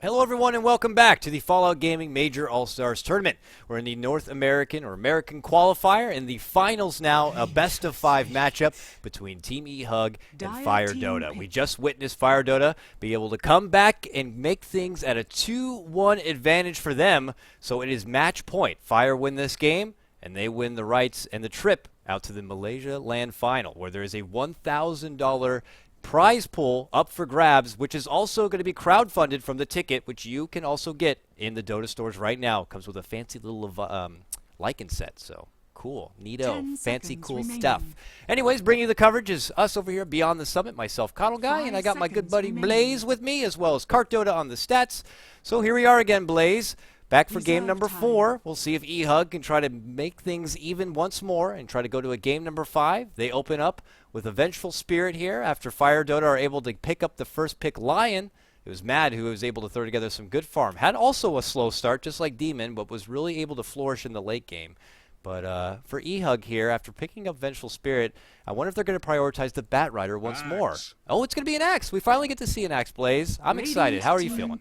Hello everyone and welcome back to the Fallout Gaming Major All-Stars Tournament. We're in the North American or American Qualifier in the finals now, a best-of-5 matchup between Team eHug and Fire Dota. We just witnessed Fire Dota be able to come back and make things at a 2-1 advantage for them, so it is match point. Fire win this game and they win the rights and the trip out to the Malaysia Land Final, where there is a $1,000 prize pool up for grabs, which is also going to be crowdfunded from the ticket, which you can also get in the Dota stores right now. It comes with a fancy little lichen set, so cool, neato, fancy, cool stuff. Anyways, bringing you the coverage is us over here beyond the summit, myself, KotLGuy, and I got my good buddy Blaze with me, as well as KartDota on the stats. So here we are again, Blaze. Back for game number 4. We'll see if eHug can try to make things even once more and try to go to a game number 5. They open up with a vengeful spirit here after Fire Dota are able to pick up the first pick Lion. It was Mad who was able to throw together some good farm. Had also a slow start just like Demon, but was really able to flourish in the late game. But for eHug here, after picking up Vengeful Spirit, I wonder if they're going to prioritize the Bat Rider once more. Oh, it's going to be an Axe. We finally get to see an Axe, Blaze. I'm excited. How are you feeling?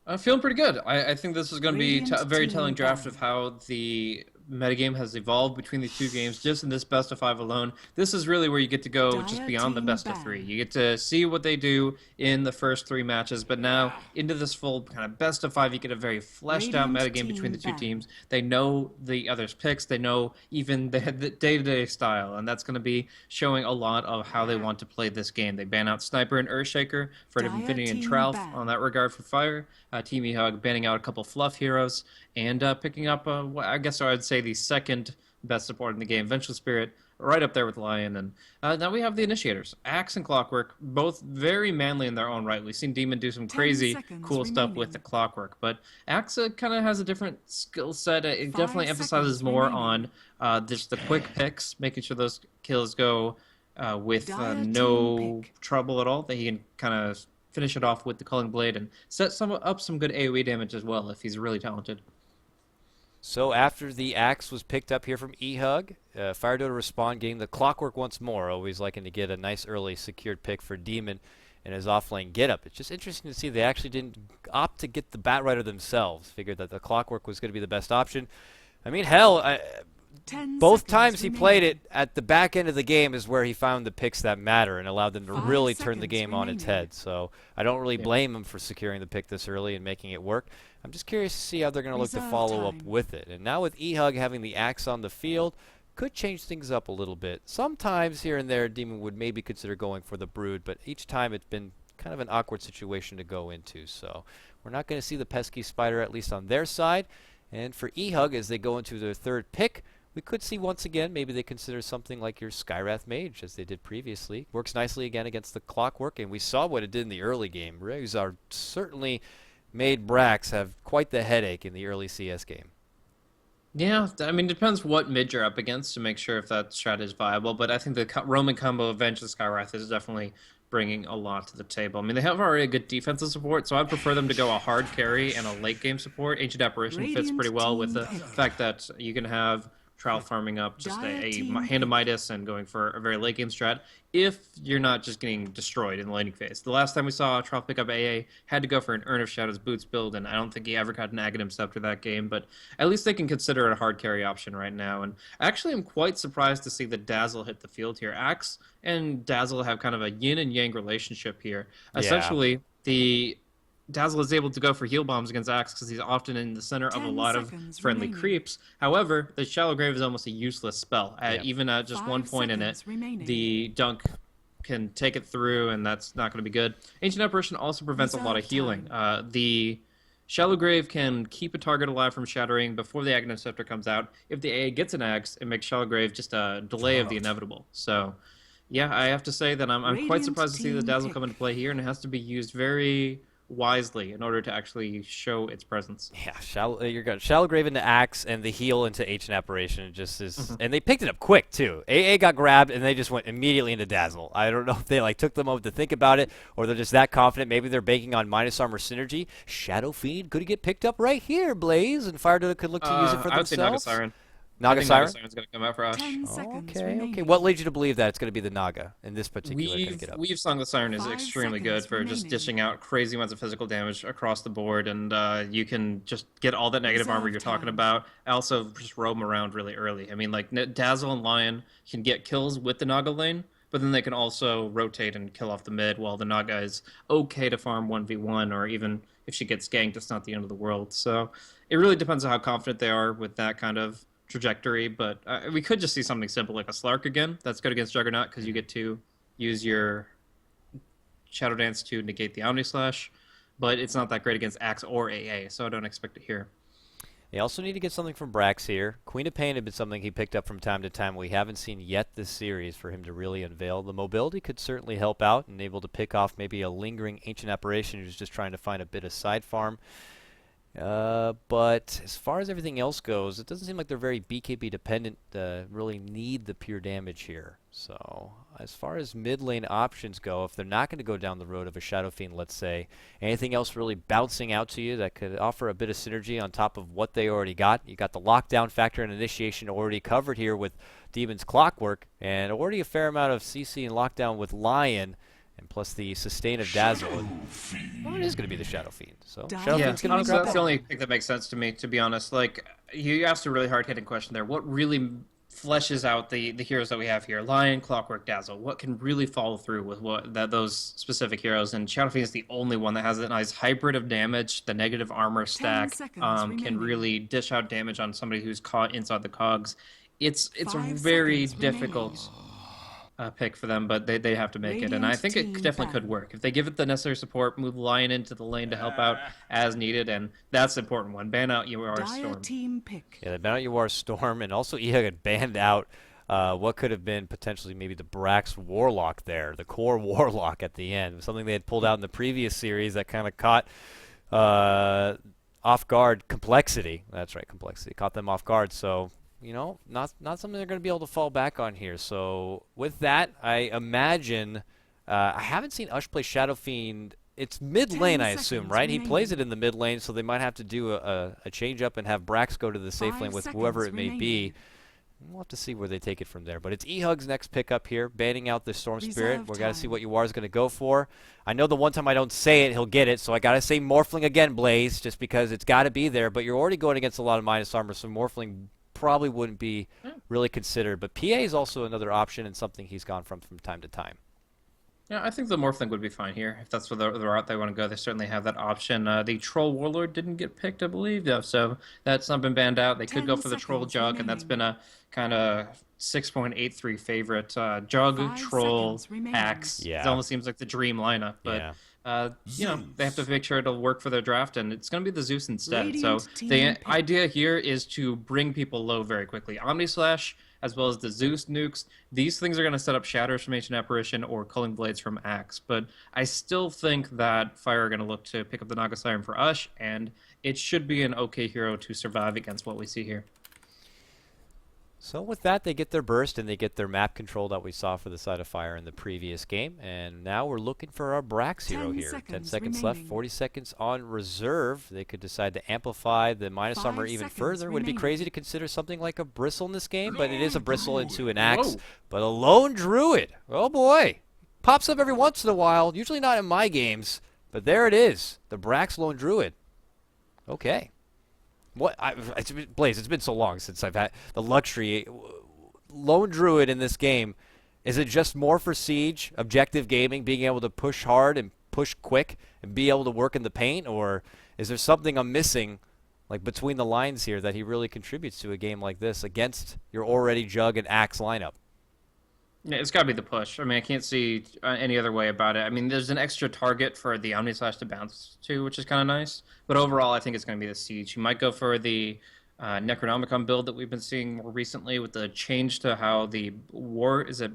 I'm feeling pretty good. I think this is going to be a very telling draft of how the metagame has evolved between the two games just in this best of 5 alone. This is really where you get to go just beyond the best of 3. You get to see what they do in the first 3 matches, but now into this full kind of best of 5, you get a very fleshed out metagame between the two teams. They know the other's picks, they know even the day-to-day style, and that's going to be showing a lot of how they want to play this game. They ban out Sniper and Earthshaker for Infinity and Tralf on that regard for Fire. Team eHug banning out a couple fluff heroes and picking up, I guess I would say, the second best support in the game, Vengeful Spirit, right up there with Lion. And now we have the Initiators, Axe and Clockwork, both very manly in their own right. We've seen Demon do some crazy cool stuff with the Clockwork, but Axe kind of has a different skill set. It definitely emphasizes more on just the quick picks, making sure those kills go with no trouble at all, that he can kind of finish it off with the Culling Blade and set up some good AoE damage as well if he's really talented. So after the Axe was picked up here from eHug, Fire Dota Respawn getting the Clockwork once more, always liking to get a nice early secured pick for Demon in his offlane getup. It's just interesting to see they actually didn't opt to get the Bat Rider themselves. Figured that the Clockwork was going to be the best option. I mean, hell, both times he played it at the back end of the game is where he found the picks that matter and allowed them to really turn the game on its head. So I don't really blame him for securing the pick this early and making it work. I'm just curious to see how they're going to look to follow up with it. And now with eHug having the Axe on the field, could change things up a little bit. Sometimes here and there, Demon would maybe consider going for the Brood, but each time it's been kind of an awkward situation to go into. So we're not going to see the pesky Spider, at least on their side. And for eHug, as they go into their third pick, we could see once again, maybe they consider something like your Skywrath Mage, as they did previously. Works nicely again against the Clockwork, and we saw what it did in the early game. Rezar certainly made Brax have quite the headache in the early CS game. Yeah, I mean, it depends what mid you're up against to make sure if that strat is viable, but I think the Roman combo of Venge and Skywrath is definitely bringing a lot to the table. I mean, they have already a good defensive support, so I'd prefer them to go a hard carry and a late game support. Ancient Apparition fits pretty well with the fact that you can have trial farming up just a Hand of Midas and going for a very late game strat if you're not just getting destroyed in the laning phase. The last time we saw trial pick up AA had to go for an Urn of Shadows boots build, and I don't think he ever got an Aghanim Scepter that game, but at least they can consider it a hard carry option right now. And actually I'm quite surprised to see the Dazzle hit the field here. Axe and Dazzle have kind of a yin and yang relationship here. Essentially, the Dazzle is able to go for heal bombs against Axe because he's often in the center of a lot of friendly creeps. However, the Shallow Grave is almost a useless spell. Even at just 1 point in it, the Dunk can take it through, and that's not going to be good. Ancient Apparition also prevents a lot of healing. The Shallow Grave can keep a target alive from shattering before the Aghanim Scepter comes out. If the AA gets an Axe, it makes Shallow Grave just a delay of the inevitable. So, yeah, I have to say that I'm quite surprised to see the Dazzle come into play here, and it has to be used very wisely in order to actually show its presence. Yeah, you're good. Shallow Grave into Axe and the heal into Ancient Apparition just is, and they picked it up quick too. AA got grabbed and they just went immediately into Dazzle. I don't know if they took the moment to think about it or they're just that confident. Maybe they're banking on minus armor synergy. Shadow Fiend could get picked up right here, Blaze, and Fire Dota could look to use it for I would say Naga themselves. Siren. I Naga think Naga Siren? Siren's going to come out for Ash. 10 seconds Okay, remaining. okay. What leads you to believe that it's going to be the Naga in this particular kind of get up? We've Song the Siren is 5 extremely good seconds for just remaining. dishing out crazy amounts of physical damage across the board, and you can just get all that negative armor Reserve you're talking times. about. Also, just roam around really early. I mean, like Dazzle and Lion can get kills with the Naga lane, but then they can also rotate and kill off the mid, while the Naga is okay to farm 1v1, or even if she gets ganked, it's not the end of the world. So it really depends on how confident they are with that kind of trajectory, but we could just see something simple like a Slark again. That's good against Juggernaut because you get to use your Shadow Dance to negate the Omni Slash, but it's not that great against Axe or AA, so I don't expect it here. They also need to get something from Brax here. Queen of Pain had been something he picked up from time to time. We haven't seen yet this series for him to really unveil. The mobility could certainly help out and able to pick off maybe a lingering Ancient Apparition who's just trying to find a bit of side farm. But as far as everything else goes, it doesn't seem like they're very BKB dependent, really need the pure damage here. So as far as mid lane options go, if they're not going to go down the road of a Shadow Fiend, let's say, anything else really bouncing out to you that could offer a bit of synergy on top of what they already got? You got the lockdown factor and initiation already covered here with Demon's Clockwork, and already a fair amount of CC and lockdown with Lion. And plus the sustain of Dazzle. Well, it is going to be the Shadow Fiend. So Shadow Yeah, Fiend's going to honestly, grab that's that. the only thing that makes sense to me, to be honest. Like, you asked a really hard-hitting question there. What really fleshes out the heroes that we have here? Lion, Clockwork, Dazzle. What can really follow through with those specific heroes? And Shadow Fiend is the only one that has a nice hybrid of damage. The negative armor stack seconds can remaining. really dish out damage on somebody who's caught inside the cogs. It's a 5 very seconds remaining. difficult pick for them, but they have to make it, and I Radiant think it team definitely could ban. work if they give it the necessary support. Move Lion into the lane to help out as needed, and that's the important one. Ban out your Dire Storm. team pick. Yeah, they banned out Yuar Storm, and also eHug had banned out what could have been potentially maybe the Brax Warlock there, the core Warlock at the end. Something they had pulled out in the previous series that kind of caught off guard Complexity. That's right, Complexity. Caught them off guard, so you know, not something they're going to be able to fall back on here. So with that, I imagine I haven't seen Ush play Shadow Fiend. It's mid 10 lane, I assume, seconds right? He plays it remaining. in the mid lane, so they might have to do a change up and have Brax go to the safe 5 lane with seconds whoever it may be. remaining. We'll have to see where they take it from there. But it's eHug's next pickup here, banning out the Storm Spirit. Reserve We're got to see time. what Yuar's going to go for. I know the one time I don't say it, he'll get it, so I got to say Morphling again, Blaze, just because it's got to be there. But you're already going against a lot of minus armor, so Morphling probably wouldn't be really considered. But PA is also another option and something he's gone from time to time. Yeah, I think the Morphling would be fine here if that's the route they want to go. They certainly have that option. The Troll Warlord didn't get picked, I believe, though, so that's not been banned out. They could 10 go for the Troll seconds Jug, and that's remaining. been a kind of 6.83 favorite. Jug, 5 Troll, seconds remaining. Axe. Yeah. It almost seems like the dream lineup, but Yeah. you know, they have to make sure it'll work for their draft, and it's going to be the Zeus instead. So Radiant team the pick. idea here is to bring people low very quickly. Omni Slash, as well as the Zeus nukes. These things are going to set up Shatters from Ancient Apparition or Culling Blades from Axe. But I still think that Fire are going to look to pick up the Naga Siren for Ush, and it should be an okay hero to survive against what we see here. So with that, they get their burst and they get their map control that we saw for the side of Fire in the previous game. And now we're looking for our Brax hero 10 here. 10 seconds seconds left, remaining. 40 seconds on reserve. They could decide to amplify the minus 5 armor even seconds further. Would it be remaining. crazy to consider something like a Bristle in this game? But it is a Bristle into an Axe. Whoa. But a Lone Druid, oh boy. Pops up every once in a while, usually not in my games. But there it is, the Brax Lone Druid. Okay. Blaze, it's been so long since I've had the luxury. Lone Druid in this game, is it just more for Siege, objective gaming, being able to push hard and push quick and be able to work in the paint, or is there something I'm missing, like between the lines here, that he really contributes to a game like this against your already Jug and Axe lineup? Yeah, it's got to be the push. I mean, I can't see any other way about it. I mean, there's an extra target for the Omni Slash to bounce to, which is kind of nice. But overall, I think it's going to be the Siege. You might go for the Necronomicon build that we've been seeing more recently with the change to how the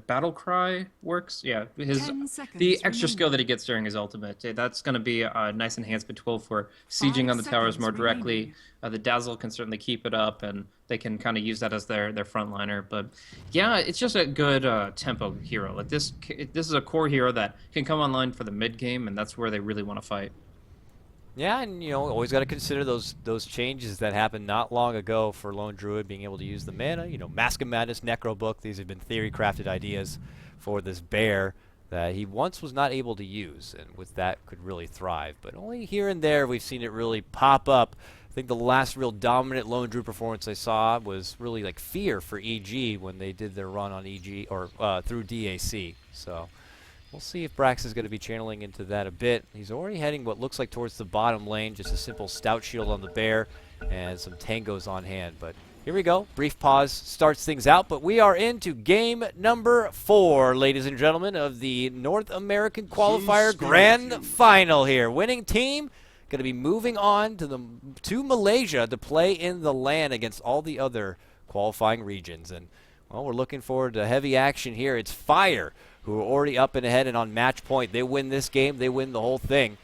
Battle Cry works? Yeah, 10 seconds the extra remaining. skill that he gets during his ultimate. That's going to be a nice enhancement tool for sieging 5 on the towers seconds more directly. remaining. The Dazzle can certainly keep it up, and they can kind of use that as their frontliner. But yeah, it's just a good tempo hero. Like this is a core hero that can come online for the mid game, and that's where they really want to fight. Yeah, and always got to consider those changes that happened not long ago for Lone Druid being able to use the mana. Mask of Madness, Necro Book. These have been theory crafted ideas for this bear that he once was not able to use, and with that could really thrive. But only here and there we've seen it really pop up. I think the last real dominant Lone Druid performance I saw was really like Fear for EG when they did their run on EG or through DAC. So. We'll see if Brax is going to be channeling into that a bit. He's already heading what looks like towards the bottom lane, just a simple Stout Shield on the bear and some tangos on hand. But here we go. Brief pause starts things out, but we are into game number 4, ladies and gentlemen, of the North American Qualifier Grand Final here. Winning team going to be moving on to Malaysia to play in the LAN against all the other qualifying regions. And, well, we're looking forward to heavy action here. It's Fire, who are already up and ahead and on match point. They win this game, they win the whole thing.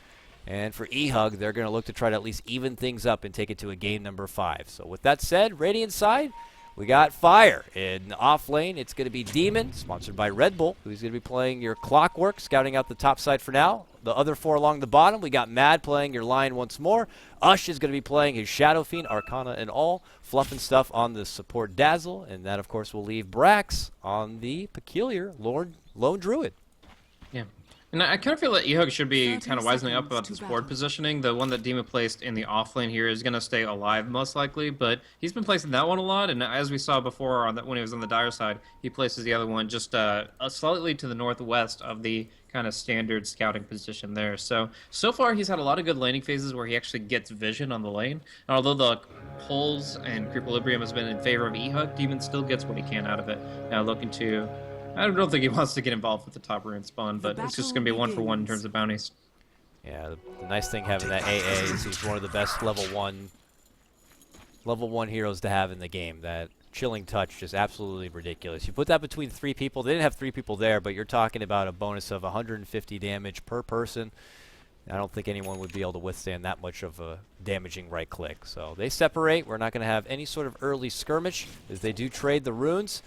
And for eHug, they're going to look to try to at least even things up and take it to a game number 5. So with that said, Radiant side, we got Fire. In off lane, it's going to be Demon, sponsored by Red Bull, who's going to be playing your Clockwork, scouting out the top side for now. The other 4 along the bottom, we got Mad playing your Lion once more. Ush is going to be playing his Shadow Fiend, Arcana and all. Fluff and stuff on the support Dazzle. And that, of course, will leave Brax on the peculiar Lone Druid. Yeah. And I kind of feel that eHug should be kind of wisening up about this board positioning. The one that Demon placed in the off lane here is going to stay alive most likely, but he's been placing that one a lot, and as we saw before when he was on the Dire side, he places the other one just slightly to the northwest of the kind of standard scouting position there. So far he's had a lot of good laning phases where he actually gets vision on the lane. And although the pulls and Equilibrium has been in favor of eHug, Demon still gets what he can out of it. Now looking to... I don't think he wants to get involved with the top rune spawn, but it's just going to be 1-for-1 in terms of bounties. Yeah, the nice thing having that AA is he's one of the best level 1 heroes to have in the game. That chilling touch, just absolutely ridiculous. You put that between 3 people. They didn't have 3 people there, but you're talking about a bonus of 150 damage per person. I don't think anyone would be able to withstand that much of a damaging right click. So they separate. We're not going to have any sort of early skirmish as they do trade the runes.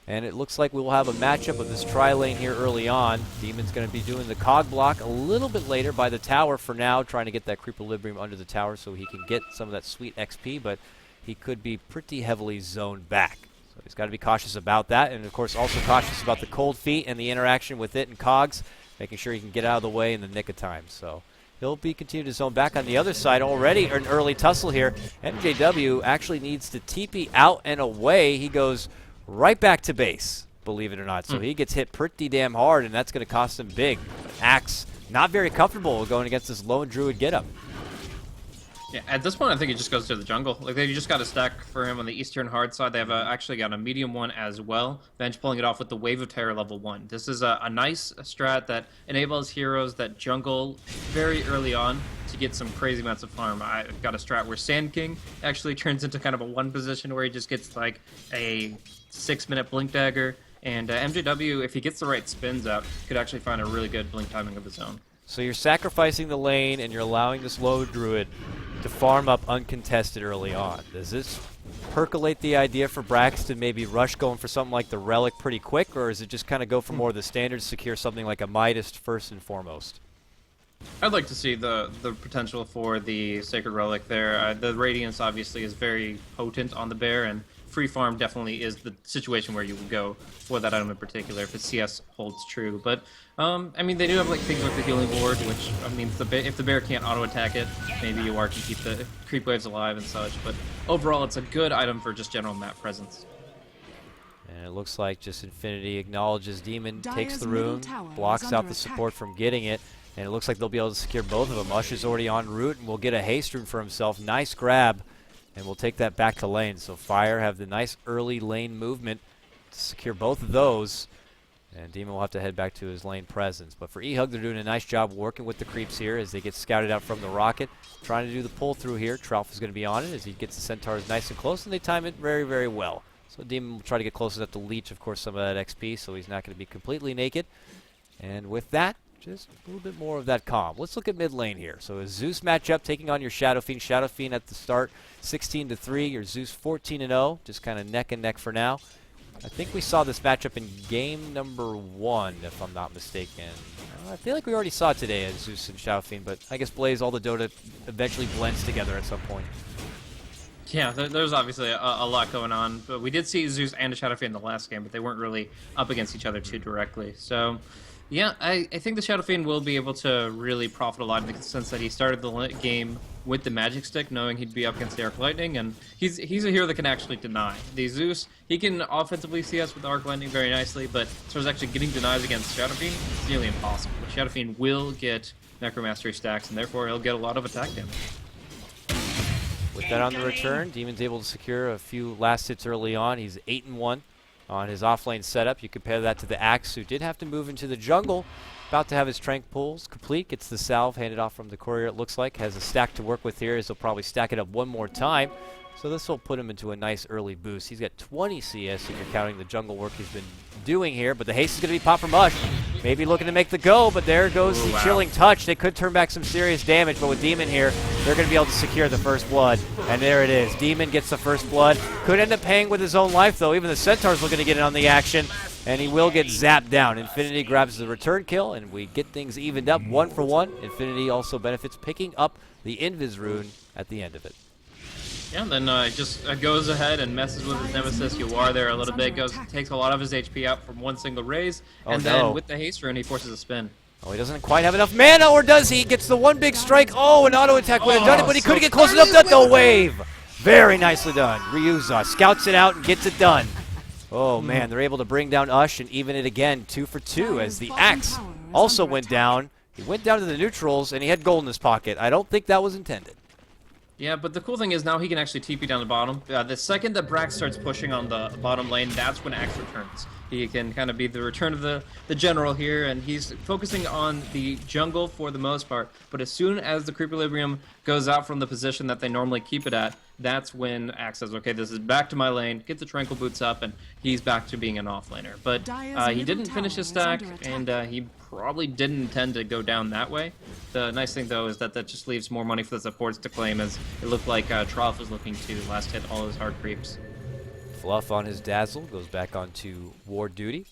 And it looks like we will have a matchup of this tri-lane here early on. Demon's going to be doing the cog block a little bit later by the tower for now, trying to get that Creepolibrium under the tower so he can get some of that sweet XP, but he could be pretty heavily zoned back. So he's got to be cautious about that, and of course also cautious about the cold feet and the interaction with it and cogs, making sure he can get out of the way in the nick of time. So he'll be continuing to zone back on the other side already. An early tussle here. MJW actually needs to TP out and away. He goes right back to base, believe it or not. So he gets hit pretty damn hard, and that's going to cost him big. Axe, not very comfortable going against this Lone Druid getup. Yeah, at this point, I think he just goes to the jungle. Like, they just got a stack for him on the Eastern hard side. They have actually got a medium one as well. Bench pulling it off with the Wave of Terror level 1. This is a nice strat that enables heroes that jungle very early on to get some crazy amounts of farm. I've got a strat where Sand King actually turns into kind of a 1 position where he just gets like a 6-minute Blink Dagger. And MJW, if he gets the right spins out, could actually find a really good blink timing of his own. So you're sacrificing the lane, and you're allowing this Lone Druid to farm up uncontested early on. Does this percolate the idea for Brax to maybe rush going for something like the Relic pretty quick, or is it just kind of go for more of the standard, secure something like a Midas first and foremost? I'd like to see the potential for the Sacred Relic there. The Radiance obviously is very potent on the bear, and free farm definitely is the situation where you would go for that item in particular if the CS holds true. But I mean, they do have like things like the Healing Ward, which means if the bear can't auto attack it, maybe you can keep the creep waves alive and such. But overall, it's a good item for just general map presence. And it looks like just Infinity acknowledges Demon, takes the rune, blocks out the support from getting it, and it looks like they'll be able to secure both of them. Ush is already en route and will get a haste rune for himself. Nice grab. And we'll take that back to lane. So Fire have the nice early lane movement to secure both of those. And Demon will have to head back to his lane presence. But for eHug, they're doing a nice job working with the creeps here as they get scouted out from the rocket. Trying to do the pull through here. Trouf is going to be on it as he gets the Centaurs nice and close, and they time it very, very well. So Demon will try to get close enough to leech, of course, some of that XP, so he's not going to be completely naked. And with that, just a little bit more of that calm. Let's look at mid lane here. So a Zeus matchup taking on your Shadow Fiend. Shadow Fiend at the start, 16-3. Your Zeus 14-0, just kind of neck and neck for now. I think we saw this matchup in game number 1, if I'm not mistaken. I feel like we already saw it today as Zeus and Shadow Fiend, but I guess Blaze, all the Dota eventually blends together at some point. Yeah, there's obviously a lot going on, but we did see Zeus and Shadow Fiend in the last game, but they weren't really up against each other too directly. So, yeah, I think the Shadow Fiend will be able to really profit a lot in the sense that he started the game with the Magic Stick, knowing he'd be up against the Arc Lightning, and he's a hero that can actually deny. The Zeus, he can offensively CS with the Arc Lightning very nicely, but as far as actually getting denies against Shadow Fiend, it's nearly impossible. But Shadow Fiend will get Necromastery stacks, and therefore he'll get a lot of attack damage. With that on the return, Demon's able to secure a few last hits early on. He's 8-1 on his offlane setup. You compare that to the Axe, who did have to move into the jungle. About to have his Trank pulls complete. Gets the salve handed off from the courier, it looks like. Has a stack to work with here, as he'll probably stack it up one more time. So this will put him into a nice early boost. He's got 20 CS if you're counting the jungle work he's been doing here, but the haste is going to be popped from Ush. Maybe looking to make the go, but there goes the chilling touch. They could turn back some serious damage, but with Demon here, they're going to be able to secure the first blood. And there it is. Demon gets the first blood. Could end up paying with his own life, though. Even the Centaur's looking to get in on the action, and he will get zapped down. Infinity grabs the return kill, and we get things evened up 1 for 1. Infinity also benefits picking up the Invis rune at the end of it. Yeah, then just goes ahead and messes with his nemesis. You are there a little bit. Takes a lot of his HP out from one single raise, and then with the haste rune, he forces a spin. Oh, he doesn't quite have enough mana, or does he? Gets the one big strike. Oh, an auto attack would have done it, but he couldn't get close enough to the wave. Very nicely done. Ryuza scouts it out and gets it done. Oh man, they're able to bring down Ush and even it again, 2 for 2, as the Axe also went down. He went down to the neutrals, and he had gold in his pocket. I don't think that was intended. Yeah, but the cool thing is now he can actually TP down the bottom. The second that Brax starts pushing on the bottom lane, that's when Axe returns. He can kind of be the return of the general here, and he's focusing on the jungle for the most part. But as soon as the Creequilibrium goes out from the position that they normally keep it at, that's when Axe says, okay, this is back to my lane, get the Tranquil Boots up, and he's back to being an offlaner. But he didn't finish his stack, and he probably didn't intend to go down that way. The nice thing, though, is that just leaves more money for the supports to claim, as it looked like Trough was looking to last hit all his hard creeps. Fluff on his Dazzle goes back onto ward duty,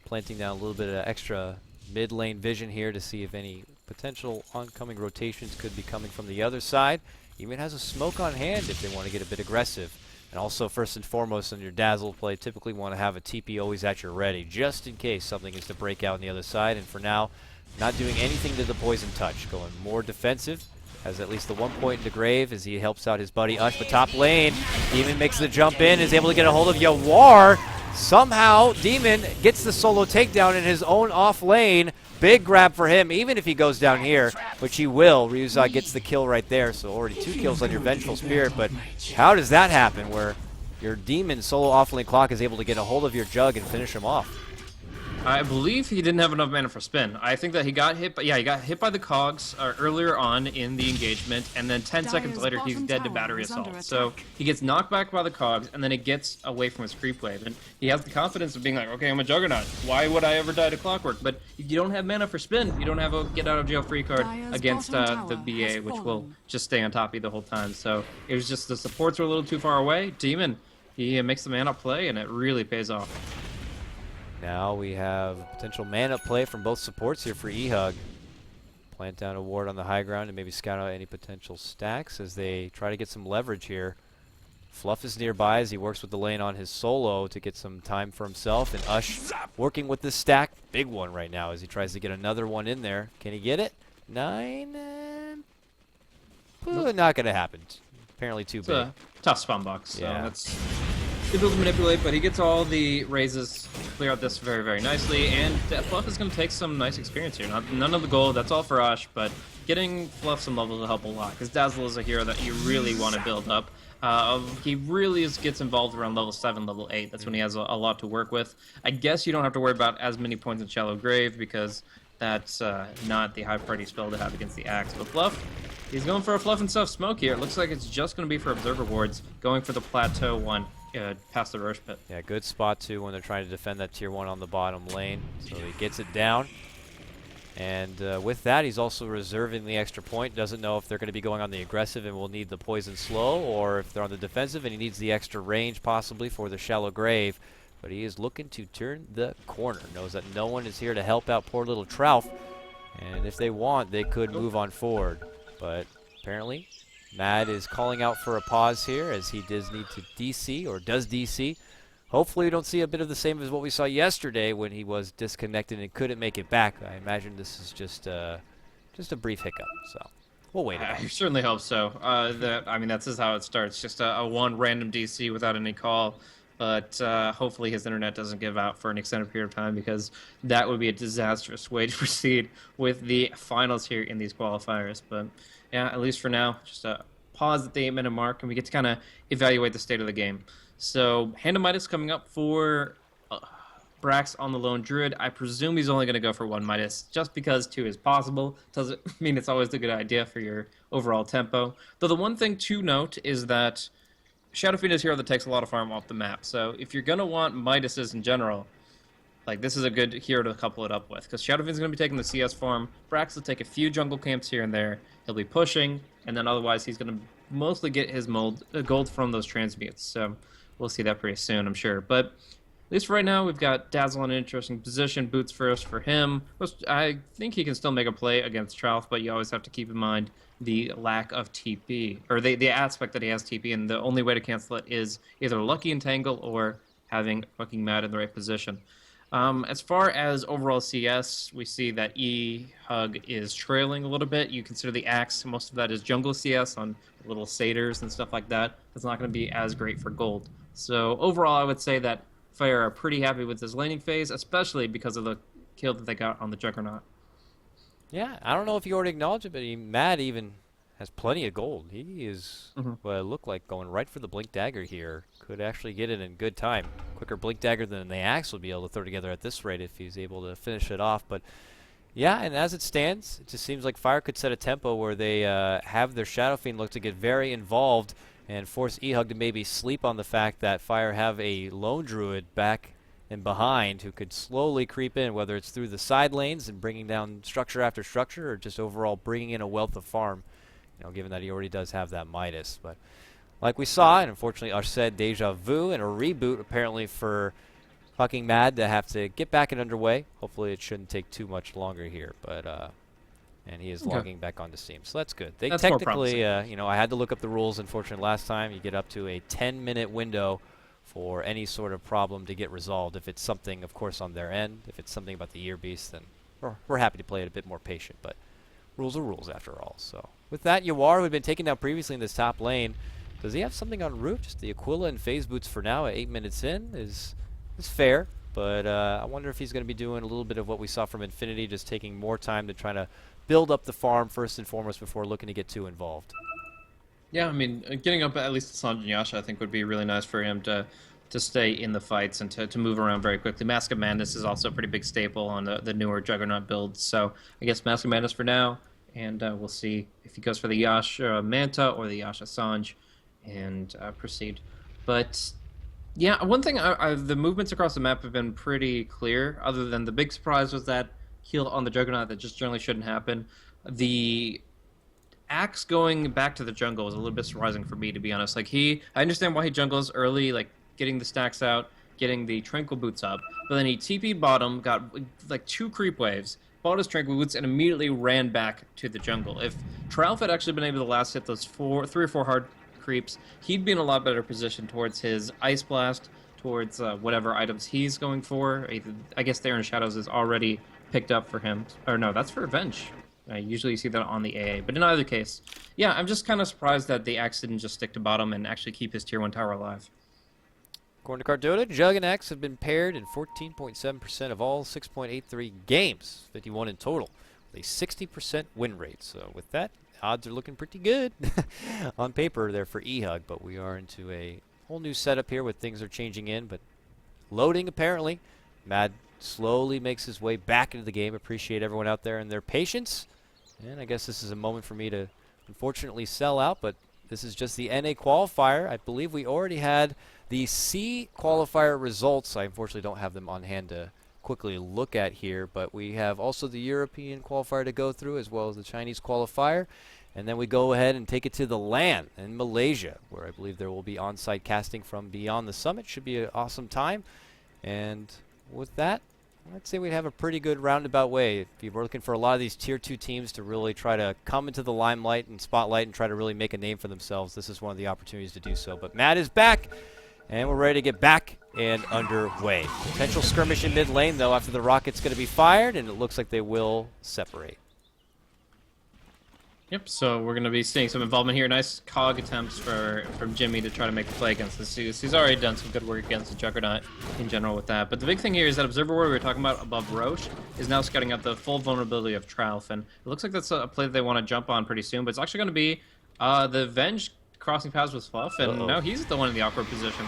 planting down a little bit of extra mid lane vision here to see if any potential oncoming rotations could be coming from the other side. Even has a smoke on hand if they want to get a bit aggressive. And also, first and foremost, on your Dazzle play, typically want to have a TP always at your ready, just in case something is to break out on the other side. And for now, not doing anything to the Poison Touch, going more defensive. Has at least the 1 point into grave as he helps out his buddy Ush. But top lane, Demon makes the jump in, is able to get a hold of Yawar. Somehow, Demon gets the solo takedown in his own off lane. Big grab for him, even if he goes down here, which he will. Ryuza gets the kill right there, so already 2 kills on your Vengeful Spirit. But how does that happen, where your Demon solo offlane clock is able to get a hold of your Jug and finish him off? I believe he didn't have enough mana for spin. I think that he got hit, but yeah, he got hit by the cogs earlier on in the engagement, and then 10 seconds later he's dead to battery assault. So he gets knocked back by the cogs, and then he gets away from his creep wave, and he has the confidence of being like, okay, I'm a Juggernaut. Why would I ever die to Clockwork? But you don't have mana for spin. You don't have a get out of jail free card against the BA, which will just stay on top of you the whole time. So it was just the supports were a little too far away. Demon, he makes the mana play, and it really pays off. Now we have a potential mana play from both supports here for eHug. Plant down a ward on the high ground and maybe scout out any potential stacks as they try to get some leverage here. Fluff is nearby as he works with the lane on his solo to get some time for himself. And Ush working with this stack. Big one right now as he tries to get another one in there. Can he get it? 9? Not going to happen. Apparently too big. A tough spawn box. So yeah. That's difficult to manipulate, but he gets all the raises, clear out this very, very nicely, and Fluff is going to take some nice experience here. None of the gold, that's all for Ush, but getting Fluff some levels will help a lot, because Dazzle is a hero that you really want to build up. He really gets involved around level 7, level 8. That's when he has a lot to work with. I guess you don't have to worry about as many points in Shallow Grave, because that's not the high priority spell to have against the Axe. But Fluff, he's going for a Fluff and Stuff smoke here. It looks like it's just going to be for Observer wards, going for the Plateau one. Past the Roche Pit. Yeah, good spot too when they're trying to defend that tier 1 on the bottom lane. So he gets it down. And with that, he's also reserving the extra point. Doesn't know if they're going to be going on the aggressive and will need the poison slow, or if they're on the defensive and he needs the extra range possibly for the Shallow Grave. but he is looking to turn the corner. Knows that no one is here to help out poor little Trout, and if they want, they could move on forward. But apparently, Mad is calling out for a pause here as he does need to DC, or does DC. Hopefully we don't see a bit of the same as what we saw yesterday when he was disconnected and couldn't make it back. I imagine this is just a brief hiccup, so we'll wait it out. I certainly hope so. I mean, that's just how it starts. Just a one random DC without any call. But hopefully his internet doesn't give out for an extended period of time, because that would be a disastrous way to proceed with the finals here in these qualifiers. But yeah, at least for now, just a pause at the 8-minute mark, and we get to kind of evaluate the state of the game. So Hand-of-Midas coming up for Brax on the Lone Druid. I presume he's only going to go for 1 Midas, just because 2 is possible. Doesn't mean it's always a good idea for your overall tempo. Though the one thing to note is that Shadow Fiend is a hero that takes a lot of farm off the map. So if you're going to want Midases in general, like, this is a good hero to couple it up with, because Shadow Fiend's going to be taking the CS farm. Brax will take a few jungle camps here and there. He'll be pushing, and then otherwise he's going to mostly get his gold from those transmutes. So we'll see that pretty soon, I'm sure. But at least right now, we've got Dazzle in an interesting position. Boots first for him. I think he can still make a play against Trouth, but you always have to keep in mind the lack of TP, or the aspect that he has TP, and the only way to cancel it is either Lucky Entangle or having fucking Mad in the right position. As far as overall CS, we see that eHug is trailing a little bit. You consider the Axe, most of that is jungle CS on little satyrs and stuff like that. That's not going to be as great for gold. So overall, I would say that Fire are pretty happy with this laning phase, especially because of the kill that they got on the Juggernaut. Yeah, I don't know if you already acknowledged it, but Mad even has plenty of gold. He is, what it looked like, going right for the Blink Dagger here. Could actually get it in good time. Quicker Blink Dagger than the Axe would be able to throw together at this rate if he's able to finish it off. But yeah, and as it stands, it just seems like Fire could set a tempo where they have their Shadow Fiend look to get very involved and force eHug to maybe sleep on the fact that Fire have a Lone Druid back and behind who could slowly creep in, whether it's through the side lanes and bringing down structure after structure, or just overall bringing in a wealth of farm, you know, given that he already does have that Midas. But like we saw, and unfortunately Arced Deja Vu and a reboot apparently for fucking Mad to have to get back and underway. Hopefully it shouldn't take too much longer here, but and he is logging back onto Steam, so that's good. They technically, you know, I had to look up the rules, unfortunately, last time. You get up to a 10-minute window for any sort of problem to get resolved. If it's something, of course, on their end, if it's something about the Ear Beast, then we're happy to play it a bit more patient, but rules are rules after all. So with that, Yawar, who had been taken down previously in this top lane, does he have something on route? Just the Aquila and Phase Boots for now at 8 minutes in is fair, but I wonder if he's going to be doing a little bit of what we saw from Infinity, just taking more time to try to build up the farm first and foremost before looking to get too involved. Yeah, I mean, getting up at least to Sanj and Yasha, I think, would be really nice for him to stay in the fights and to move around very quickly. Mask of Madness is also a pretty big staple on the newer Juggernaut builds, so I guess Mask of Madness for now, and we'll see if he goes for the Yasha Manta or the Yasha Sanj and proceed. But yeah, one thing, the movements across the map have been pretty clear, other than the big surprise was that heal on the Juggernaut that just generally shouldn't happen. The Axe going back to the jungle was a little bit surprising for me, to be honest. Like, I understand why he jungles early, like getting the stacks out, getting the Tranquil Boots up, but then he TP'd bottom, got like 2 creep waves, bought his Tranquil Boots, and immediately ran back to the jungle. If Tralf had actually been able to last hit those 3 or 4 hard creeps, he'd be in a lot better position towards his Ice Blast, towards whatever items he's going for. I guess there in Shadows is already picked up for him. Or no, that's for Revenge. Usually you see that on the AA. But in either case, yeah, I'm just kind of surprised that the Axe didn't just stick to bottom and actually keep his tier 1 tower alive. According to Cardota, Jug and Axe have been paired in 14.7% of all 6.83 games, 51 in total, with a 60% win rate. So with that, odds are looking pretty good on paper there for eHug, but we are into a whole new setup here with things are changing in, but loading apparently. Mad slowly makes his way back into the game. Appreciate everyone out there and their patience. And I guess this is a moment for me to unfortunately sell out, but this is just the NA qualifier. I believe we already had the C qualifier results. I unfortunately don't have them on hand to quickly look at here, but we have also the European qualifier to go through as well as the Chinese qualifier. And then we go ahead and take it to the LAN in Malaysia, where I believe there will be on-site casting from Beyond the Summit. Should be an awesome time. And with that, I'd say we'd have a pretty good roundabout way. If you were looking for a lot of these Tier 2 teams to really try to come into the limelight and spotlight and try to really make a name for themselves, this is one of the opportunities to do so. But Matt is back, and we're ready to get back and underway. Potential skirmish in mid lane, though, after the rocket's going to be fired, and it looks like they will separate. Yep, so we're going to be seeing some involvement here. Nice cog attempts from Jimmy to try to make a play against the Zeus. He's already done some good work against the Juggernaut in general with that. But the big thing here is that Observer Warrior we were talking about above Roche is now scouting out the full vulnerability of Tralf. And it looks like that's a play that they want to jump on pretty soon. But it's actually going to be the Venge crossing paths with Fluff. And now he's the one in the awkward position.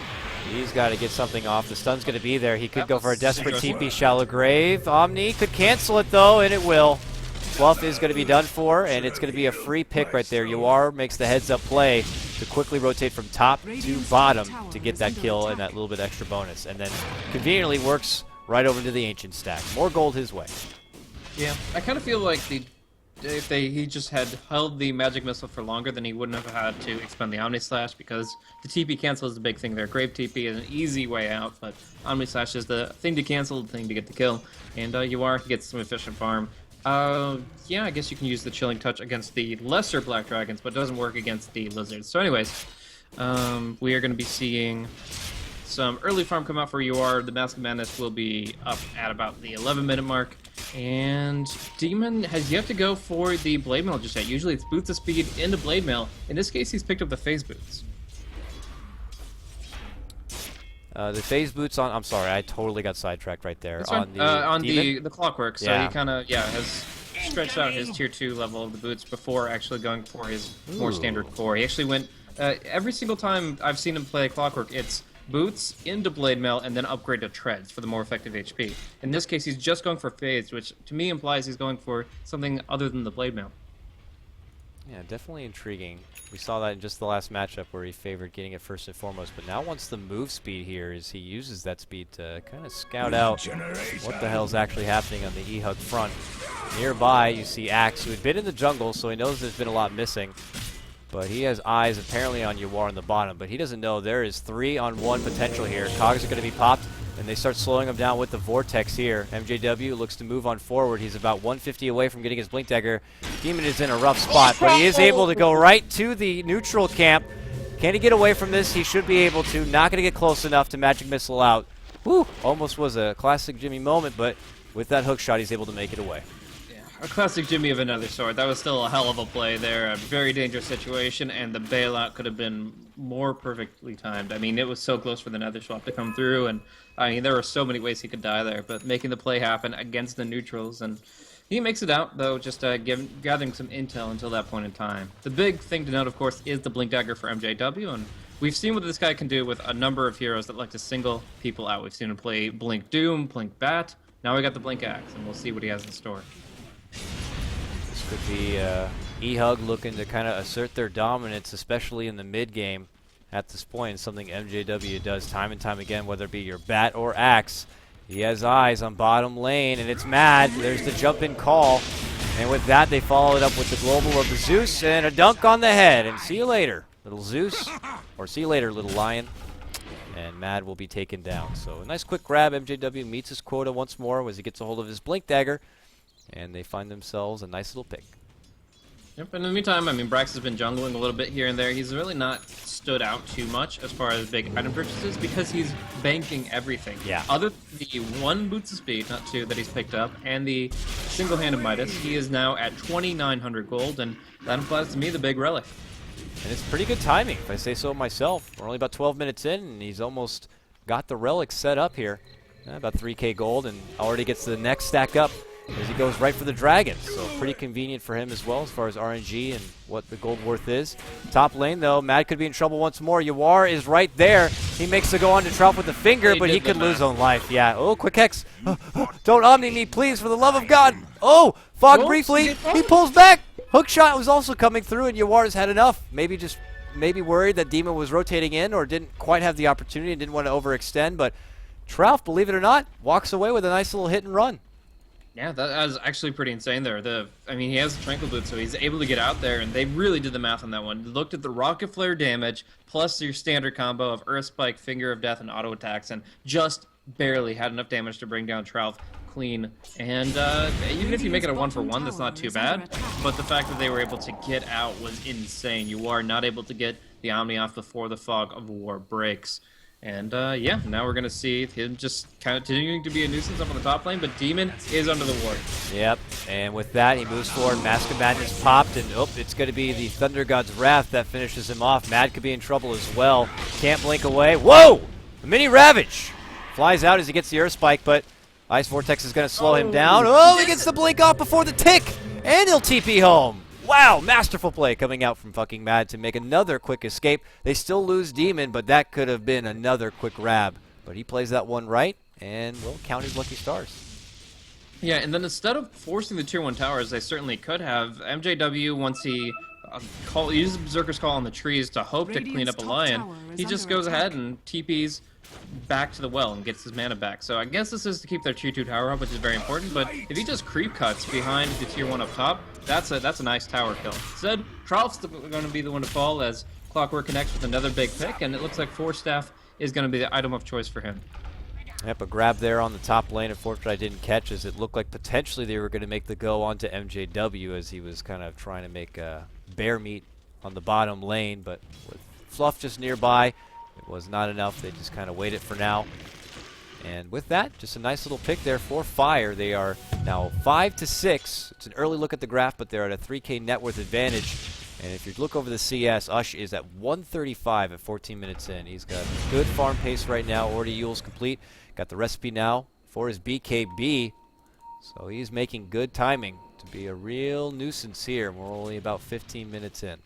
He's got to get something off. The stun's going to be there. He could go for a desperate TP Shallow Grave. Omni could cancel it, though, and it will. Fluff is going to be done for, and it's going to be a free pick right there. Yuar makes the heads-up play to quickly rotate from top to bottom to get that kill and that little bit extra bonus. And then conveniently works right over to the Ancient stack. More gold his way. Yeah, I kind of feel like if he just had held the Magic Missile for longer, then he wouldn't have had to expend the Omni Slash, because the TP cancel is the big thing there. Grave TP is an easy way out, but Omni Slash is the thing to cancel, the thing to get the kill. And Yuar gets some efficient farm. Yeah, I guess you can use the Chilling Touch against the lesser Black Dragons, but it doesn't work against the Lizards. So anyways, we are going to be seeing some early farm come out for UR. The Mask of Madness will be up at about the 11-minute mark. And Demon has yet to go for the Blade Mail just yet. Usually it's Boots of Speed into Blade Mail. In this case, he's picked up the Phase Boots. The phase boots on. I'm sorry, I totally got sidetracked right there. On the Clockwork. So he kind of has stretched out his tier 2 level of the boots before actually going for his more standard core. He actually went every single time I've seen him play Clockwork. It's boots into Blade Mail and then upgrade to treads for the more effective HP. In this case, he's just going for phase, which to me implies he's going for something other than the Blade Mail. Yeah, definitely intriguing. We saw that in just the last matchup where he favored getting it first and foremost, but now wants the move speed here as he uses that speed to kind of scout out what the hell's actually happening on the eHug front. Nearby, you see Axe, who had been in the jungle, so he knows there's been a lot missing. But he has eyes apparently on Yuar on the bottom, but he doesn't know there is 3-on-1 potential here. Cogs are going to be popped, and they start slowing him down with the Vortex here. MJW looks to move on forward. He's about 150 away from getting his Blink Dagger. Demon is in a rough spot, but he is able to go right to the neutral camp. Can he get away from this? He should be able to. Not going to get close enough to Magic Missile out. Whew, almost was a classic Jimmy moment, but with that hook shot, he's able to make it away. A classic Jimmy of another sort. That was still a hell of a play there. A very dangerous situation, and the bailout could have been more perfectly timed. I mean, it was so close for the Nether Swap to come through, and I mean, there were so many ways he could die there, but making the play happen against the neutrals, and he makes it out, though, just gathering some intel until that point in time. The big thing to note, of course, is the Blink Dagger for MJW, and we've seen what this guy can do with a number of heroes that like to single people out. We've seen him play Blink Doom, Blink Bat, now we got the Blink Axe, and we'll see what he has in store. This could be eHug looking to kind of assert their dominance, especially in the mid game at this point. Something MJW does time and time again, whether it be your Bat or Axe. He has eyes on bottom lane, and it's Mad. There's the jump-in call. And with that, they follow it up with the global of the Zeus and a dunk on the head. And see you later, little Zeus. Or see you later, little Lion. And Mad will be taken down. So a nice quick grab. MJW meets his quota once more as he gets a hold of his Blink Dagger. And they find themselves a nice little pick. Yep, in the meantime, I mean, Brax has been jungling a little bit here and there. He's really not stood out too much as far as big item purchases because he's banking everything. Yeah. Other than the 1 Boots of Speed, not 2, that he's picked up, and the single-handed Midas, he is now at 2,900 gold, and that implies to me the big relic. And it's pretty good timing, if I say so myself. We're only about 12 minutes in, and he's almost got the relic set up here. About 3k gold, and already gets the next stack up as he goes right for the dragon. So pretty convenient for him as well as far as RNG and what the gold worth is. Top lane, though, Mad could be in trouble once more. Yuar is right there. He makes the go on to Trump with the finger, but he could lose own life. Yeah. Oh, quick hex. Don't Omni me, please, for the love of God. Oh, Fog briefly. He pulls back. Hook shot was also coming through, and Yuar's had enough. Maybe worried that Demon was rotating in or didn't quite have the opportunity and didn't want to overextend, but Trout, believe it or not, walks away with a nice little hit and run. Yeah, that was actually pretty insane there. I mean, he has the Tranquil Boot, so he's able to get out there, and they really did the math on that one. Looked at the Rocket Flare damage, plus your standard combo of Earth Spike, Finger of Death, and auto attacks, and just barely had enough damage to bring down Trout clean. And even if you make it a 1-for-1, that's not too bad. But the fact that they were able to get out was insane. You are not able to get the Omni off before the fog of war breaks. And yeah, now we're going to see him just kind of continuing to be a nuisance up on the top lane, but Demon is under the ward. Yep, and with that, he moves forward. Mask of Madness popped, and it's going to be the Thunder God's Wrath that finishes him off. Mad could be in trouble as well. Can't blink away. Whoa! A mini Ravage! Flies out as he gets the Earth Spike, but Ice Vortex is going to slow him down. Oh, he gets the blink off before the tick! And he'll TP home! Wow, masterful play coming out from fucking Mad to make another quick escape. They still lose Demon, but that could have been another quick grab. But he plays that one right, and will count his lucky stars. Yeah, and then instead of forcing the tier 1 towers, they certainly could have. MJW, once he uses Berserker's Call on the trees to hope to clean up a Lion, he just goes ahead and TPs back to the well and gets his mana back. So I guess this is to keep their tier 2 tower up, which is very important, but if he just creep cuts behind the tier 1 up top, that's a nice tower kill. Instead, Trout's going to be the one to fall as Clockwork connects with another big pick, and it looks like Force Staff is going to be the item of choice for him. Yep, a grab there on the top lane. Unfortunately, I didn't catch as it looked like potentially they were going to make the go onto MJW as he was kind of trying to make bear meat on the bottom lane, but with Fluff just nearby, it was not enough. They just kind of waited for now. And with that, just a nice little pick there for Fire. They are now 5-6. It's an early look at the graph, but they're at a 3K net worth advantage. And if you look over the CS, Ush is at 135 at 14 minutes in. He's got good farm pace right now. Already Yule's complete. Got the recipe now for his BKB. So he's making good timing to be a real nuisance here. We're only about 15 minutes in.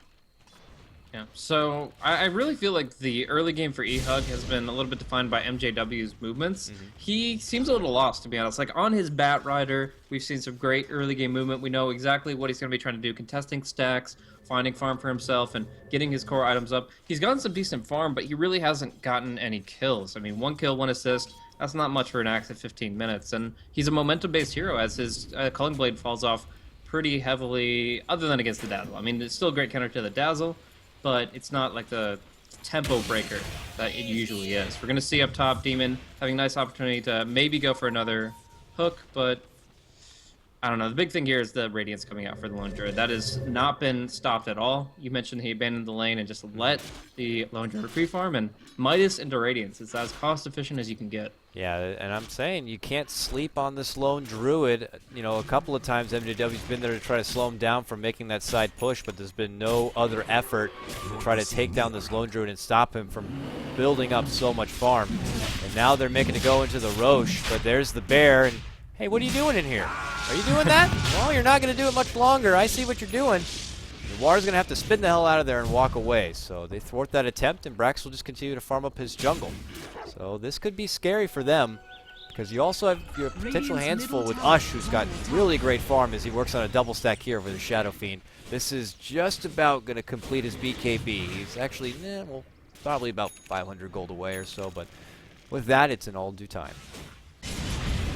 Yeah, so I really feel like the early game for eHug has been a little bit defined by MJW's movements. He seems a little lost, to be honest. Like, on his Bat Rider, we've seen some great early game movement. We know exactly what he's going to be trying to do, contesting stacks, finding farm for himself, and getting his core items up. He's gotten some decent farm, but he really hasn't gotten any kills. I mean, 1 kill, 1 assist, that's not much for an active 15 minutes. And he's a momentum-based hero as his Culling Blade falls off pretty heavily, other than against the Dazzle. I mean, it's still a great counter to the Dazzle, but it's not like the tempo breaker that it usually is. We're going to see up top Demon having a nice opportunity to maybe go for another hook, but I don't know. The big thing here is the Radiance coming out for the Lone Druid. That has not been stopped at all. You mentioned he abandoned the lane and just let the Lone Druid free farm, and Midas into Radiance. It's as cost efficient as you can get. Yeah, and I'm saying you can't sleep on this Lone Druid. You know, a couple of times MJW's been there to try to slow him down from making that side push, but there's been no other effort to try to take down this Lone Druid and stop him from building up so much farm. And now they're making it go into the Roche, but there's the bear, and hey, what are you doing in here? Are you doing that? Well, you're not going to do it much longer. I see what you're doing. Noir's going to have to spin the hell out of there and walk away. So they thwart that attempt, and Brax will just continue to farm up his jungle. So this could be scary for them, because you also have your potential hands full with Ush, who's got really great farm as he works on a double stack here with the Shadow Fiend. This is just about going to complete his BKB. He's actually, well, probably about 500 gold away or so, but with that, it's in all due time.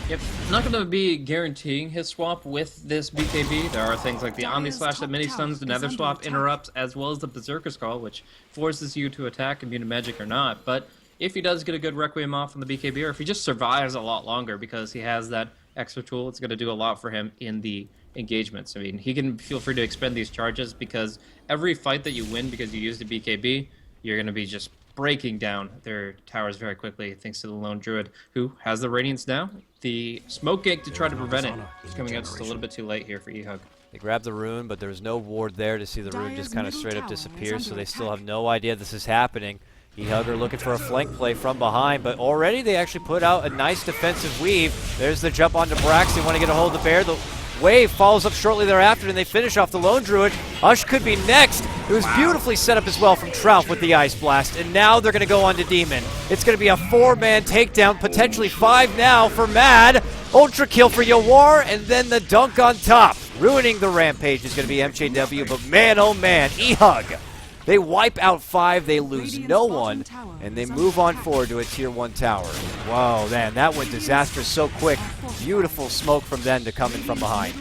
Yep, not going to be guaranteeing his swap with this BKB. There are things like the Omni Slash that mini stuns, the Nether Swap interrupts, as well as the Berserker's Call, which forces you to attack immune to magic or not. But if he does get a good Requiem off on the BKB, or if he just survives a lot longer because he has that extra tool, it's going to do a lot for him in the engagements. I mean, he can feel free to expend these charges because every fight that you win because you used a BKB, you're going to be just breaking down their towers very quickly, thanks to the Lone Druid, who has the Radiance now. The Smoke Gate to try to prevent it is coming out just a little bit too late here for eHug. They grab the rune, but there's no ward there to see the rune just kind of straight up disappear, so they still have no idea this is happening. eHug are looking for a flank play from behind, but already they actually put out a nice defensive weave. There's the jump onto Brax. They want to get a hold of the bear. The wave follows up shortly thereafter, and they finish off the Lone Druid. Ush could be next. It was beautifully set up as well from Trout with the Ice Blast, and now they're going to go on to Demon. It's going to be a 4-man takedown, potentially 5 now for Mad. Ultra kill for Yawar, and then the dunk on top. Ruining the rampage is going to be MJW, but man, oh man, eHug. They wipe out 5, they lose no one, and they move on forward to a tier 1 tower. Whoa, man, that went disastrous so quick. Beautiful smoke from them to come in from behind.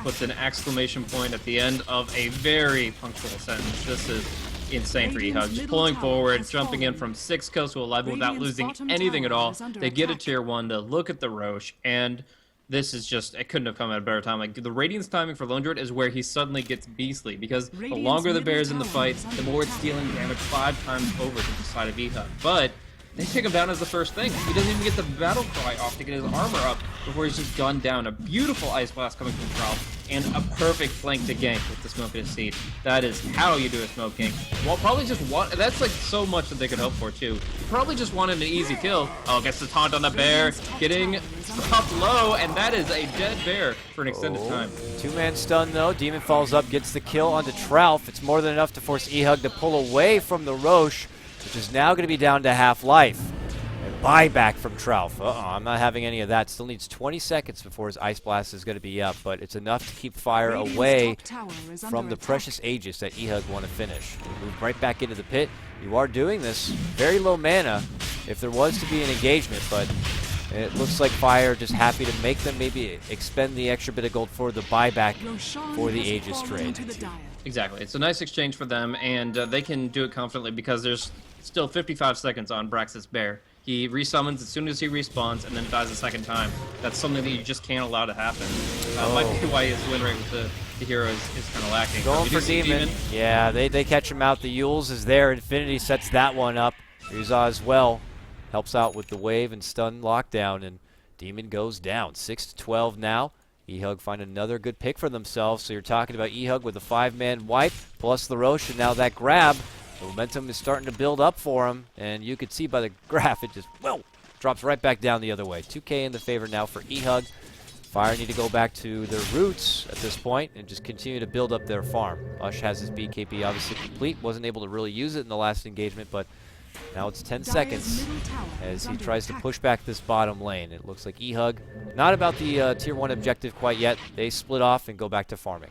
Puts an exclamation point at the end of a very punctual sentence. This is insane for eHug. Just pulling forward, jumping in from 6 kills to 11 without losing anything at all. They get a tier 1 to look at the Roche, and this is just, it couldn't have come at a better time. Like, the Radiant's timing for Lone Druid is where he suddenly gets beastly, because the longer the bear's in the fight, the more it's dealing damage 5 times over to the side of eHug. But they take him down as the first thing. He doesn't even get the battle cry off to get his armor up before he's just gunned down. A beautiful Ice Blast coming from Ralph, and a perfect flank to gank with the Smoke and a Seed. That is how you do a smoke gank. Well, probably just one. That's like so much that they could hope for too. Probably just wanted an easy kill. Oh, gets the taunt on the bear, getting dropped low, and that is a dead bear for an extended time. 2-man stun though. Demon falls up, gets the kill onto Trout. It's more than enough to force eHug to pull away from the Roche, which is now going to be down to half life. And buyback from Trout. I'm not having any of that. Still needs 20 seconds before his Ice Blast is going to be up, but it's enough to keep Fire away from the precious Aegis that eHug want to finish. Move right back into the pit. You are doing this. Very low mana if there was to be an engagement, but it looks like Fire just happy to make them maybe expend the extra bit of gold for the buyback for the Aegis trade. Exactly. It's a nice exchange for them, and they can do it confidently because there's still 55 seconds on Brax's Bear. He resummons as soon as he respawns, and then dies a second time. That's something that you just can't allow to happen. Might be why his win rate with the hero is kind of lacking. Going for Demon. Yeah, they catch him out. The Yules is there. Infinity sets that one up. Ryuza as well helps out with the wave and stun lockdown, and Demon goes down. 6-12 now. eHug find another good pick for themselves. So you're talking about eHug with a 5-man wipe plus the Roche, and now that grab. The momentum is starting to build up for him, and you could see by the graph it just drops right back down the other way. 2K in the favor now for eHug. Fire need to go back to their roots at this point and just continue to build up their farm. Ush has his BKB obviously complete. Wasn't able to really use it in the last engagement, but now it's 10 seconds as he tries to push back this bottom lane. It looks like eHug not about the tier 1 objective quite yet. They split off and go back to farming.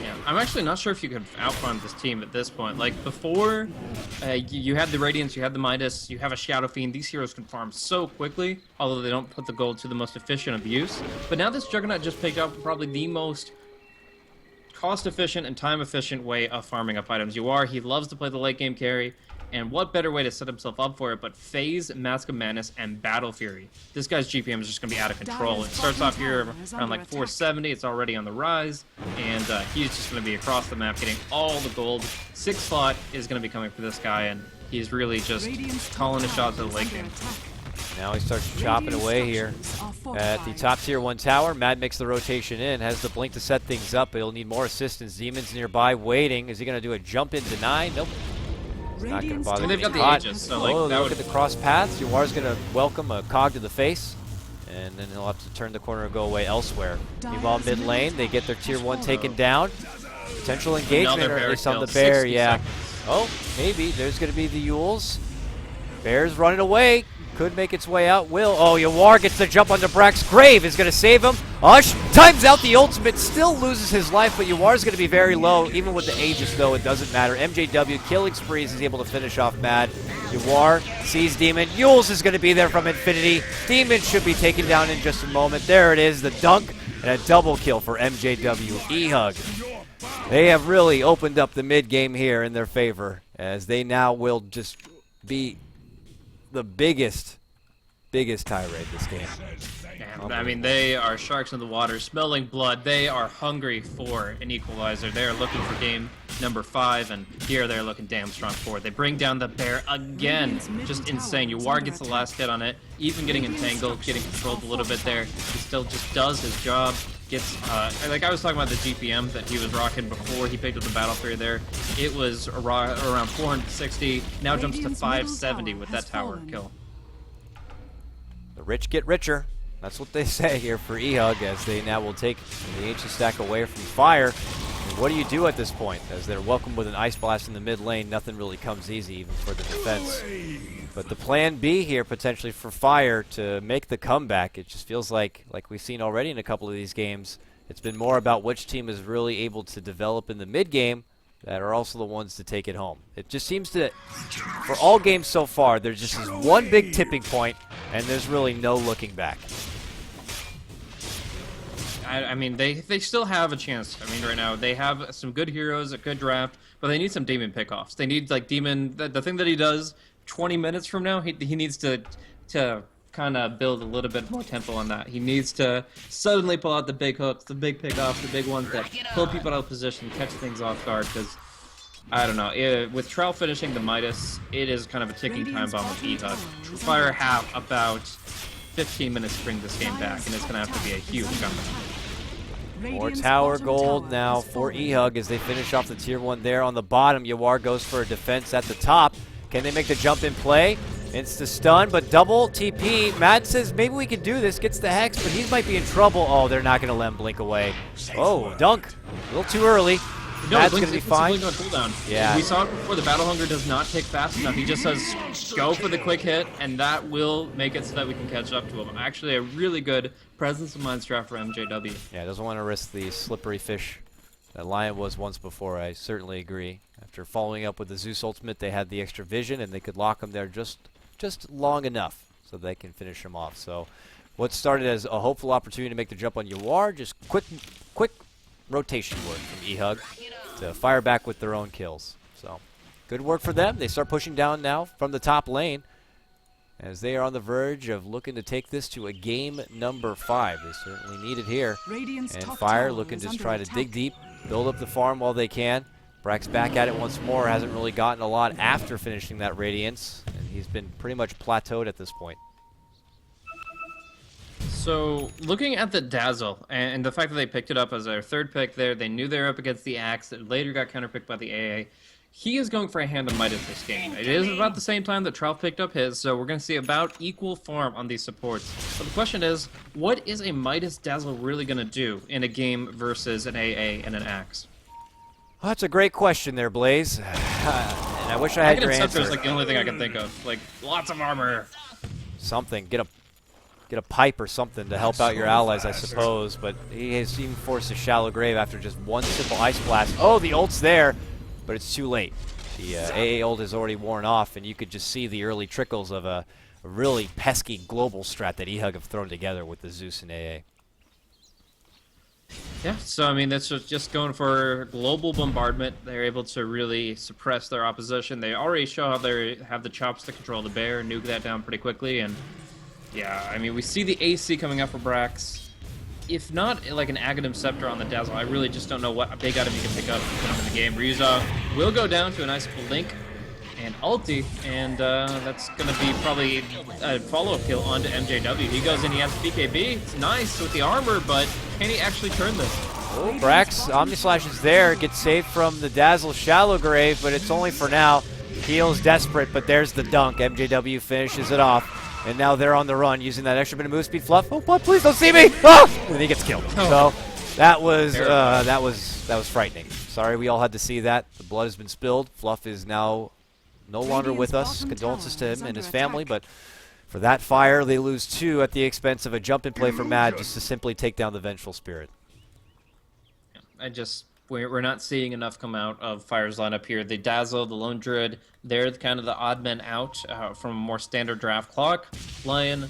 Yeah, I'm actually not sure if you could outfarm this team at this point. Like, before, you had the Radiance, you had the Midas, you have a Shadow Fiend. These heroes can farm so quickly, although they don't put the gold to the most efficient of use. But now this Juggernaut just picked up probably the most cost-efficient and time-efficient way of farming up items. He loves to play the late-game carry. And what better way to set himself up for it but Phase, Mask of Madness, and Battle Fury. This guy's GPM is just going to be out of control. It starts off here around like 470. It's already on the rise. And he's just going to be across the map getting all the gold. 6th slot is going to be coming for this guy, and he's really just calling a shot to the late game. Now he starts chopping away here at the top tier 1 tower. Mad makes the rotation in, has the blink to set things up, but he'll need more assistance. Demon's nearby waiting. Is he going to do a jump in deny? Nope. Not going to bother. They've got the Aegis, so like look at the cross paths. Yawar's going to welcome a cog to the face, and then he'll have to turn the corner and go away elsewhere. Meanwhile, mid lane, they get their tier 1 taken down. Potential engagement, or at least on the bear, yeah. Seconds. Oh, maybe. There's going to be the Yules. Bear's running away. Could make its way out. Will. Oh, Yawar gets the jump onto Brax's grave. Is going to save him. Ush times out the ultimate. Still loses his life, but Yawar's going to be very low. Even with the Aegis, though, it doesn't matter. MJW killing sprees is able to finish off Mad. Yawar sees Demon. Yules is going to be there from Infinity. Demon should be taken down in just a moment. There it is. The dunk and a double kill for MJW. eHug. They have really opened up the mid game here in their favor, as they now will just be the biggest tirade this game. Yeah, I mean, they are sharks in the water, smelling blood. They are hungry for an equalizer. They are looking for game number 5, and here they're looking damn strong for it. They bring down the bear again. Just insane. Yawar gets the last hit on it, even getting entangled, getting controlled a little bit there. He still just does his job. Gets, like I was talking about the GPM that he was rocking before he picked up the Battle Fury there. It was around 460, now jumps to 570 with that tower kill. The rich get richer. That's what they say here for eHug, as they now will take the ancient stack away from Fire. And what do you do at this point? As they're welcomed with an Ice Blast in the mid lane, nothing really comes easy even for the defense. But the plan B here potentially for Fire to make the comeback, it just feels like we've seen already in a couple of these games, it's been more about which team is really able to develop in the mid game that are also the ones to take it home. It just seems to, for all games so far, there's just this one big tipping point, and there's really no looking back. I mean, they still have a chance. I mean, right now, they have some good heroes, a good draft, but they need some Demon pickoffs. They need like Demon. The thing that he does 20 minutes from now, he needs to kind of build a little bit more tempo on that. He needs to suddenly pull out the big hooks, the big pickoffs, the big ones that pull people out of position, catch things off guard. Because I don't know, with Trout finishing the Midas, it is kind of a ticking time bomb with eHug. Fire have about 15 minutes to bring this game back, and it's going to have to be a huge comeback. More tower gold now for eHug as they finish off the tier 1 there on the bottom. Yawar goes for a defense at the top. Can they make the jump in play? Insta stun, but double TP. Mad says maybe we can do this. Gets the Hex, but he might be in trouble. Oh, they're not going to let him blink away. Oh, dunk. A little too early. No, Mad's going to be fine. On cooldown. Yeah. We saw it before. The Battle Hunger does not tick fast enough. He just says, go for the quick hit, and that will make it so that we can catch up to him. Actually, a really good presence of mind strat for MJW. Yeah, doesn't want to risk the slippery fish that Lion was once before. I certainly agree. After following up with the Zeus ultimate, they had the extra vision, and they could lock him there just long enough so they can finish him off. So what started as a hopeful opportunity to make the jump on Yawar, just quick rotation work from eHug to fire back with their own kills. So good work for them. They start pushing down now from the top lane as they are on the verge of looking to take this to a game number 5. They certainly need it here. And Fire looking to try to dig deep, build up the farm while they can. Brack's back at it once more. Hasn't really gotten a lot after finishing that Radiance, and he's been pretty much plateaued at this point. So, looking at the Dazzle, and the fact that they picked it up as their 3rd pick there, they knew they were up against the Axe, that later got counterpicked by the AA. He is going for a hand of Midas this game. It is about the same time that Trout picked up his, so we're going to see about equal farm on these supports. But the question is, what is a Midas Dazzle really going to do in a game versus an AA and an Axe? Well, that's a great question there, Blaze. And I wish I had your answer. Is like the only thing I can think of. Like, lots of armor. Something. Get a pipe or something to help out your allies, I suppose. But he has even forced a shallow grave after just one simple ice blast. Oh, the ult's there, but it's too late. The AA ult is already worn off, and you could just see the early trickles of a really pesky global strat that eHug have thrown together with the Zeus and AA. Yeah, so I mean, that's just going for global bombardment. They're able to really suppress their opposition. They already show how they have the chops to control the bear, nuke that down pretty quickly, and yeah, I mean, we see the AC coming up for Brax. If not like an Aghanim Scepter on the Dazzle, I really just don't know what big item you can pick up and put him in the game. Ryuza will go down to a nice blink and ulti, and that's going to be probably a follow-up kill onto MJW. He goes in, he has BKB. It's nice with the armor, but can he actually turn this? Oh, Brax, Omnislash is there. Gets saved from the Dazzle Shallow Grave, but it's only for now. Heel's desperate, but there's the dunk. MJW finishes it off. And now they're on the run using that extra bit of move speed. Fluff, oh, but please don't see me! Oh! And he gets killed. So that was frightening. Sorry we all had to see that. The blood has been spilled. Fluff is now no longer with us. Condolences to him and his family, but for that fire, they lose 2 at the expense of a jump in play from Mad just to simply take down the Vengeful Spirit. We're not seeing enough come out of Fire's lineup here. The Dazzle, the Lone Druid, they're kind of the odd men out from a more standard draft clock. Lion,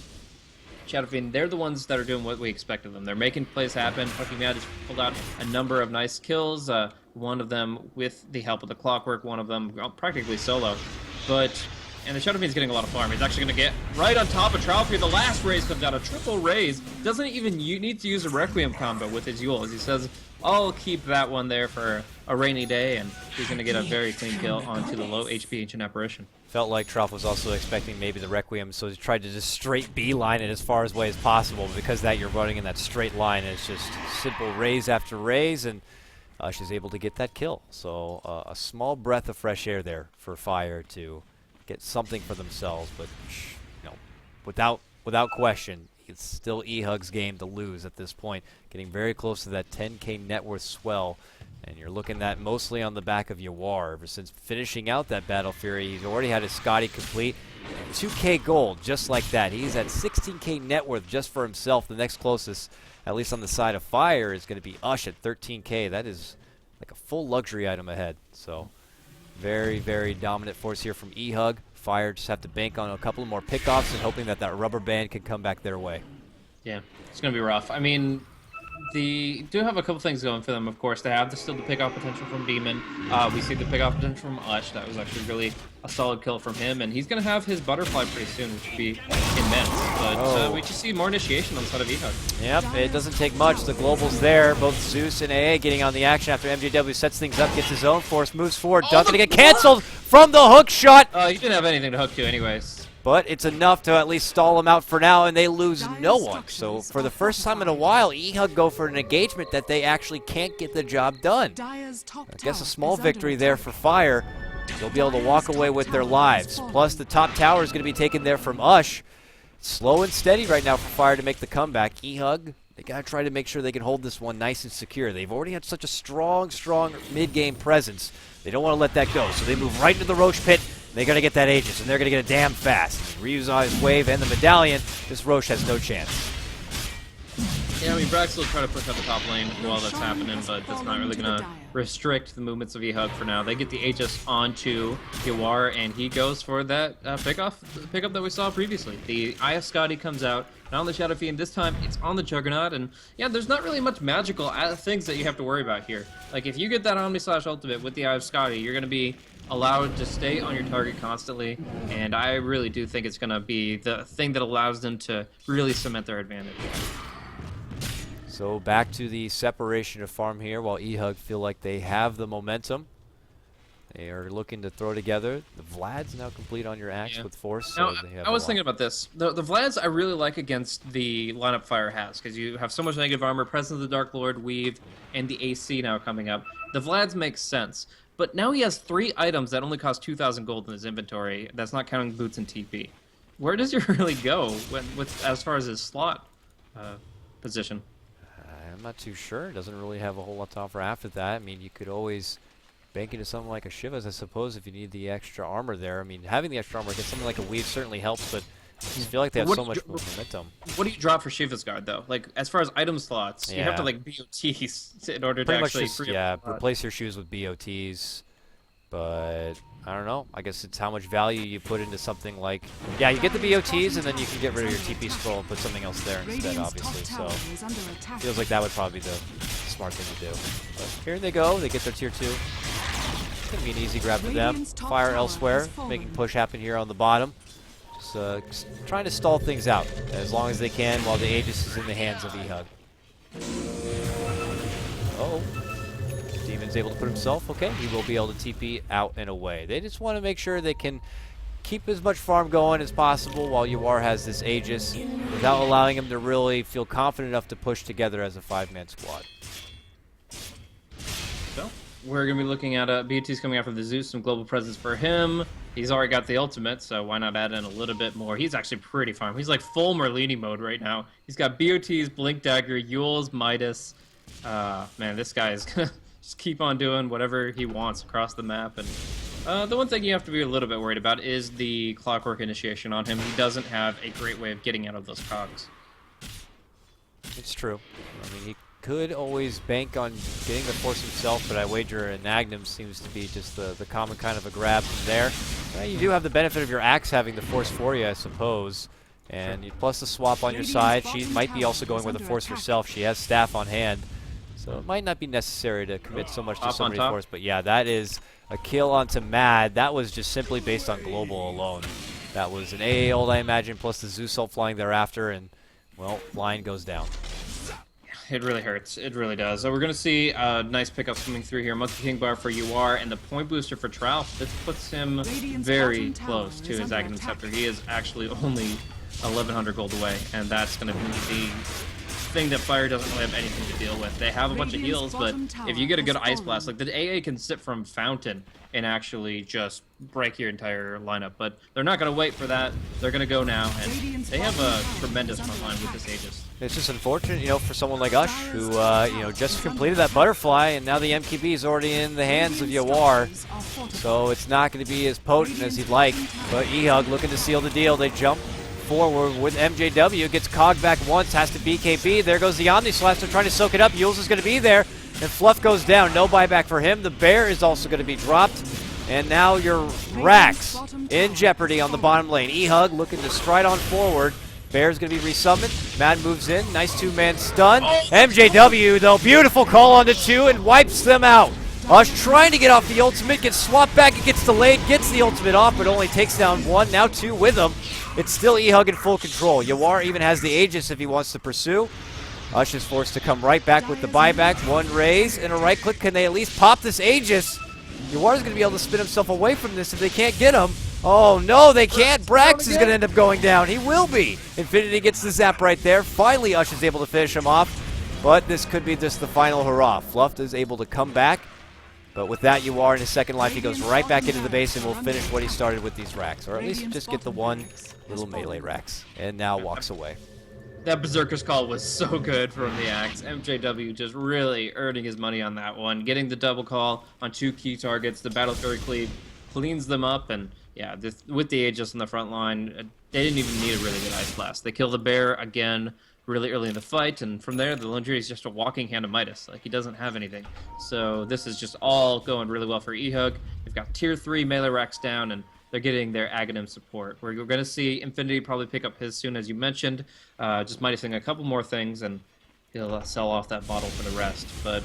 Shadowfiend, they're the ones that are doing what we expect of them. They're making plays happen. Fucking Mad has pulled out a number of nice kills, one of them with the help of the Clockwork, one of them practically solo. And the Shadowfiend's getting a lot of farm. He's actually going to get right on top of Trout here. The last raise comes out, a triple raise. Doesn't even need to use a Requiem combo with his Yule, as he says, I'll keep that one there for a rainy day, and he's going to get a very clean kill onto the low HP Ancient Apparition. Felt like Trout was also expecting maybe the Requiem, so he tried to just straight beeline it as far away as possible. Because that you're running in that straight line, and it's just simple raise after raise, and she's able to get that kill. So a small breath of fresh air there for Fire to get something for themselves, but you know, without question, it's still eHug's game to lose at this point. Getting very close to that 10K net worth swell, and you're looking at mostly on the back of Yawar. Ever since finishing out that Battle Fury, he's already had his Scotty complete. 2K gold, just like that. He's at 16K net worth just for himself. The next closest, at least on the side of Fire, is going to be Ush at 13K. That is like a full luxury item ahead. So very, very dominant force here from eHug. Fire just have to bank on a couple more pickoffs and hoping that rubber band can come back their way. Yeah, it's going to be rough. I mean, They do have a couple things going for them, of course. They have still the pick-off potential from Demon. We see the pick-off potential from Ush. That was actually really a solid kill from him, and he's going to have his butterfly pretty soon, which would be immense. But we just see more initiation on the side of eHug. Yep, it doesn't take much. The Global's there. Both Zeus and AA getting on the action after MJW sets things up, gets his own force, moves forward. Dunk going to get canceled from the hook shot. He didn't have anything to hook to anyways. But it's enough to at least stall him out for now, and they lose no one. So for the first time in a while, eHug go for an engagement that they actually can't get the job done. I guess a small victory there for Fire. They'll be able to walk away with their lives. Plus, the top tower is going to be taken there from Ush. Slow and steady right now for Fire to make the comeback. eHug, they got to try to make sure they can hold this one nice and secure. They've already had such a strong mid-game presence. They don't want to let that go, so they move right into the Roche pit. They're going to get that Aegis, and they're going to get it damn fast. Ryu's on his wave and the medallion. This Roche has no chance. Yeah, I mean, Brax will try to push up the top lane while that's happening, but that's not really going to restrict the movements of eHug for now. They get the Aegis onto Yawar, and he goes for that pickup that we saw previously. The Eye of Scotty comes out, not on the Shadow Fiend. This time, it's on the Juggernaut, and yeah, there's not really much magical things that you have to worry about here. Like, if you get that Omni/Ultimate with the Eye of Scotty, you're going to be allowed to stay on your target constantly, and I really do think it's going to be the thing that allows them to really cement their advantage. So back to the separation of farm here, while eHug feel like they have the momentum. They are looking to throw together. The Vlad's now complete on your axe with force. Now, so they have I was thinking about this. The Vlads I really like against the lineup Fire has, because you have so much negative armor, Presence of the Dark Lord, Weave, and the AC now coming up. The Vlad's make sense. But now he has 3 items that only cost 2,000 gold in his inventory. That's not counting boots and TP. Where does he really go as far as his slot position? I'm not too sure. Doesn't really have a whole lot to offer after that. I mean, you could always bank into something like a Shiva's, I suppose, if you need the extra armor there. I mean, having the extra armor against something like a Weave certainly helps, but I just feel like they have so much momentum. What do you drop for Shiva's Guard, though? Like, as far as item slots, you have to, like, BOTs in order to actually... replace your shoes with BOTs, but I don't know. I guess it's how much value you put into something like... Yeah, you get the BOTs, and then you can get rid of your TP scroll and put something else there instead, obviously. So, feels like that would probably be the smart thing to do. But here they go. They get their tier 2. It's going to be an easy grab for them. Fire elsewhere, making push happen here on the bottom. Just trying to stall things out as long as they can while the Aegis is in the hands of eHug. Uh-oh. Demon's able to put himself. Okay, he will be able to TP out and away. They just want to make sure they can keep as much farm going as possible while Yawar has this Aegis without allowing him to really feel confident enough to push together as a 5-man squad. So, we're going to be looking at BOT's coming out from the Zeus, some global presence for him. He's already got the ultimate, so why not add in a little bit more? He's actually pretty farm. He's like full Merlini mode right now. He's got BOTs, Blink Dagger, Yule's, Midas. Man, this guy is going to just keep on doing whatever he wants across the map. And the one thing you have to be a little bit worried about is the Clockwork initiation on him. He doesn't have a great way of getting out of those cogs. It's true. I mean, he could always bank on getting the force himself, but I wager an Agnum seems to be just the common kind of a grab from there. You do have the benefit of your axe having the force for you, I suppose. And plus the swap on your side. She might be also going with the force herself. She has staff on hand. So it might not be necessary to commit so much to so many force. But yeah, that is a kill onto Mad. That was just simply based on global alone. That was an AA ult, I imagine, plus the Zeus ult flying thereafter. And, well, line goes down. It really hurts. It really does. So we're going to see nice pickups coming through here. Monkey King bar for UR and the point booster for Trout. This puts him very close to his Aghanim Scepter. He is actually only 1,100 gold away, and that's going to be the thing that Fire doesn't really have anything to deal with. They have a bunch of heals, but if you get a good Ice Blast, like the AA can sit from Fountain and actually just break your entire lineup, but they're not going to wait for that. They're going to go now, and they have a tremendous front line with this Aegis. It's just unfortunate, for someone like Ush, who, just completed that butterfly, and now the MKB is already in the hands of Yawar, so it's not going to be as potent as he'd like. But eHug looking to seal the deal. They jump forward with MJW, gets Cog back once, has to BKB. There goes the Omni Slash. They're trying to soak it up. Yules is going to be there, and Fluff goes down. No buyback for him. The Bear is also going to be dropped, and now your Rax in jeopardy on the bottom lane. eHug looking to stride on forward. Bear's going to be resummoned. Mad moves in. Nice two-man stun. MJW, though, beautiful call on the 2 and wipes them out. Ush trying to get off the ultimate, gets swapped back, it gets delayed, gets the ultimate off, but only takes down 1, now 2 with him. It's still eHug in full control. Yawar even has the Aegis if he wants to pursue. Ush is forced to come right back with the buyback. 1 raise and a right click. Can they at least pop this Aegis? Yawar's going to be able to spin himself away from this if they can't get him. Oh, no, they can't. Brax is going to end up going down. He will be. Infinity gets the zap right there. Finally, Ush is able to finish him off. But this could be just the final hurrah. Fluff is able to come back. But with that, Yawar in his second life, he goes right baxe into the base and will finish what he started with these racks. Or at least just get the 1 little melee racks. And now walks away. That Berserker's call was so good from the Axe. MJW just really earning his money on that one. Getting the double call on 2 key targets. The Battle Fury Cleave cleans them up. And yeah, with the Aegis in the front line, they didn't even need a really good Ice Blast. They kill the bear again really early in the fight. And from there, the Lundry is just a walking hand of Midas. Like, he doesn't have anything. So this is just all going really well for eHug. They've got tier 3 melee racks down, and they're getting their Aghanim support. We're going to see Infinity probably pick up his soon, as you mentioned. Just Midasing a couple more things, and he'll sell off that bottle for the rest. But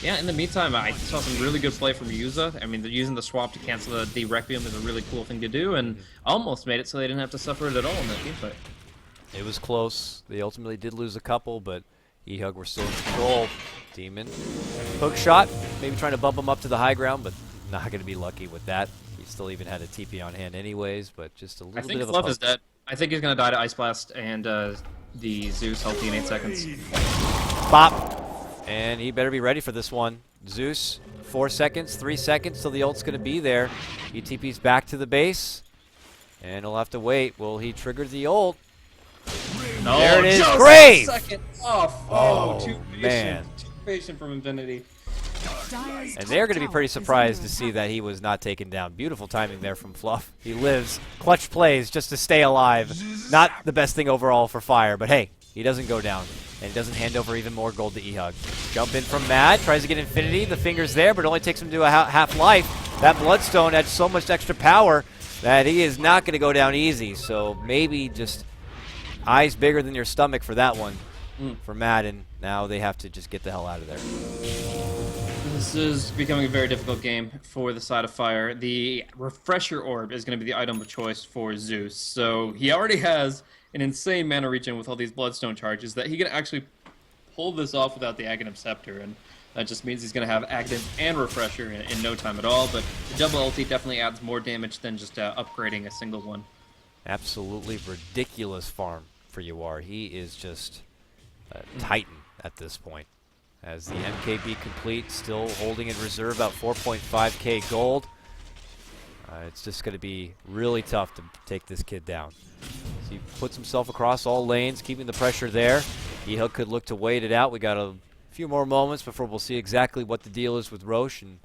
yeah, in the meantime, I saw some really good play from Yuza. I mean, using the swap to cancel the Requiem is a really cool thing to do, and almost made it so they didn't have to suffer it at all in that team fight. It was close. They ultimately did lose a couple, but eHug were still in control. Demon. Hook shot. Maybe trying to bump him up to the high ground, but not going to be lucky with that. He still even had a TP on hand anyways, but just a little bit of a Fluff is dead. I think he's going to die to Ice Blast and the Zeus ulti in 8 seconds. Bop. And he better be ready for this one. Zeus, 4 seconds, 3 seconds till the ult's going to be there. He TP's back to the base, and he'll have to wait. Will he trigger the ult? No, there it is. just Grave! a second off. Oh, too patient. man. Too patient from Infinity. And they're going to be pretty surprised to see that he was not taken down. Beautiful timing there from Fluff. He lives. Clutch plays just to stay alive. Not the best thing overall for Fire, but hey, he doesn't go down. And he doesn't hand over even more gold to eHug. Jump in from Mad, tries to get Infinity. The finger's there, but it only takes him to a half life. That Bloodstone had so much extra power that he is not going to go down easy. So maybe just eyes bigger than your stomach for that one for Madden. Now they have to just get the hell out of there. This is becoming a very difficult game for the side of Fire. The Refresher Orb is going to be the item of choice for Zeus. So he already has an insane mana regen with all these Bloodstone charges that he can actually pull this off without the Aghanim Scepter. And that just means he's going to have Aghanim and Refresher in no time at all. But the double ulti definitely adds more damage than just upgrading a single one. Absolutely ridiculous farm for Yawar. He is just a titan at this point. As the MKB complete, still holding in reserve about 4.5k gold. It's just going to be really tough to take this kid down. So he puts himself across all lanes, keeping the pressure there. eHug could look to wait it out. We got a few more moments before we'll see exactly what the deal is with Roche and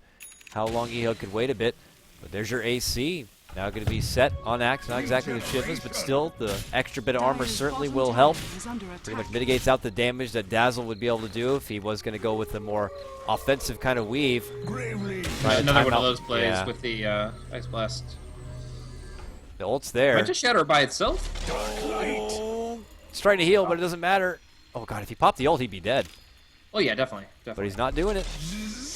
how long eHug could wait a bit. But there's your AC. Now going to be set on Axe. Not exactly the Shivas, but still the extra bit of armor certainly will help. Pretty much mitigates out the damage that Dazzle would be able to do if he was going to go with a more offensive kind of weave. Another one of those plays with the Ice Blast. The ult's there. Might just shatter by itself. It's trying to heal, but it doesn't matter. Oh god, if he popped the ult, he'd be dead. Oh yeah, definitely. But he's not doing it.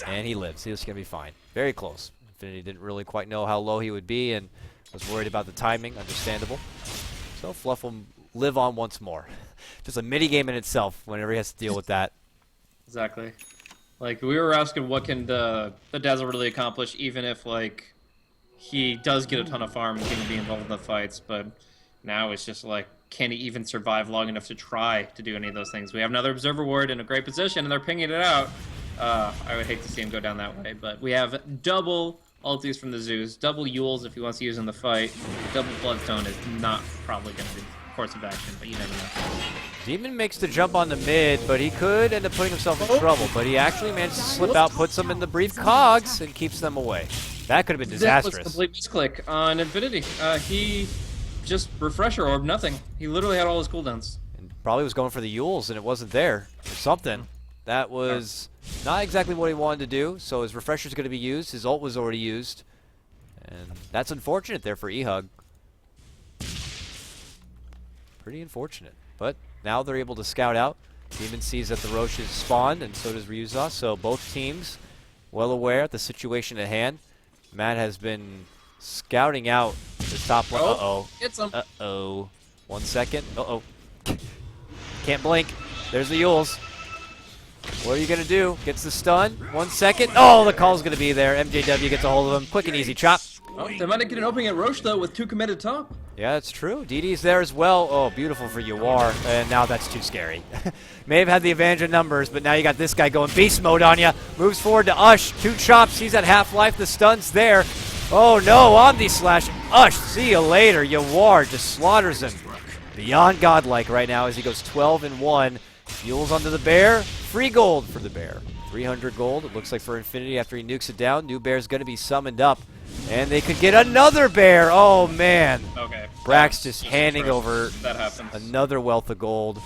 And he lives. He's going to be fine. Very close. Infinity didn't really quite know how low he would be and was worried about the timing. Understandable. So Fluff will live on once more. Just a mini-game in itself whenever he has to deal with that. Exactly. Like, we were asking what can the Dazzle really accomplish, even if, like, he does get a ton of farm and can be involved in the fights, but now it's just like, can he even survive long enough to try to do any of those things? We have another Observer Ward in a great position, and they're pinging it out. I would hate to see him go down that way, but we have double ultis from the Zeus, double Yules if he wants to use in the fight. Double Bloodstone is not probably going to be the course of action, but you never know. Demon makes the jump on the mid, but he could end up putting himself in trouble. But he actually managed to slip out, puts them in the brief cogs, and keeps them away. That could have been disastrous. That was a complete misclick on Infinity. He just Refresher Orb, nothing. He literally had all his cooldowns. And probably was going for the Yules, and it wasn't there, or something. That was not exactly what he wanted to do, so his Refresher's going to be used. His ult was already used. And that's unfortunate there for eHug. Pretty unfortunate. But now they're able to scout out. Demon sees that the Roches spawned, and so does Ryuza. So both teams well aware of the situation at hand. Matt has been scouting out the top one. Uh-oh. It's him. Uh-oh. 1 second. Uh-oh. Can't blink. There's the Yules. What are you going to do? Gets the stun. 1 second. Oh, the call's going to be there. MJW gets a hold of him. Quick and easy chop. Oh, they might get an opening at Roche, though, with 2 committed top. Yeah, that's true. DD's there as well. Oh, beautiful for Yawar. And now that's too scary. May have had the advantage of numbers, but now you got this guy going beast mode on you. Moves forward to Ush. 2 chops. He's at half-life. The stun's there. Oh, no. Omni slash. Ush, see you later. Yawar just slaughters him. Beyond godlike right now as he goes 12-1. Fuels onto the bear. Free gold for the bear. 300 gold. It looks like for Infinity after he nukes it down. New bear's going to be summoned up. And they could get another bear. Oh, man. Okay. Brax just handing over that happens. Another wealth of gold.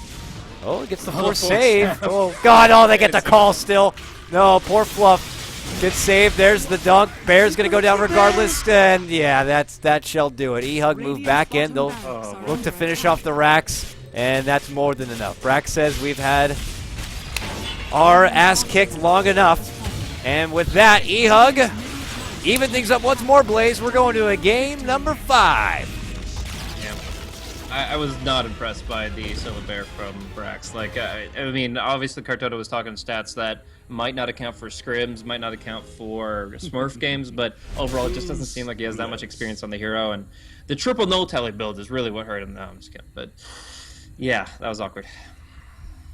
Oh, he gets the force save. Oh, God. Oh, they get the call still. No, poor Fluff. Gets saved. There's the dunk. Bear's going to go down regardless. And, yeah, that shall do it. eHug move back in. They'll look to finish off the racks. And that's more than enough. Brax says we've had our ass kicked long enough. And with that, eHug even things up once more, Blaze. We're going to a game number 5. Yeah. I was not impressed by the Silver Bear from Brax. Like, I mean, obviously Cartota was talking stats that might not account for scrims, might not account for Smurf games, but overall it just doesn't seem like he has that much experience on the hero. And the triple no tally build is really what hurt him. No, I'm just kidding. But yeah, that was awkward.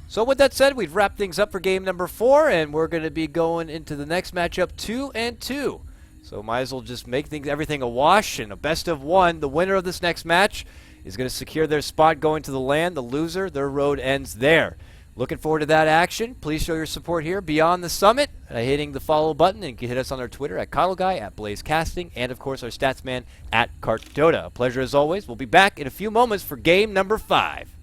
So with that said, we've wrapped things up for game number 4, and we're going to be going into the next matchup 2-2. So might as well just make everything a wash and a best of 1. The winner of this next match is going to secure their spot going to the LAN. The loser, their road ends there. Looking forward to that action. Please show your support here beyond the summit by hitting the follow button, and you can hit us on our Twitter at KotLGuy, at BlazeCasting, and of course our Statsman at Cartota. A pleasure as always. We'll be back in a few moments for game number 5.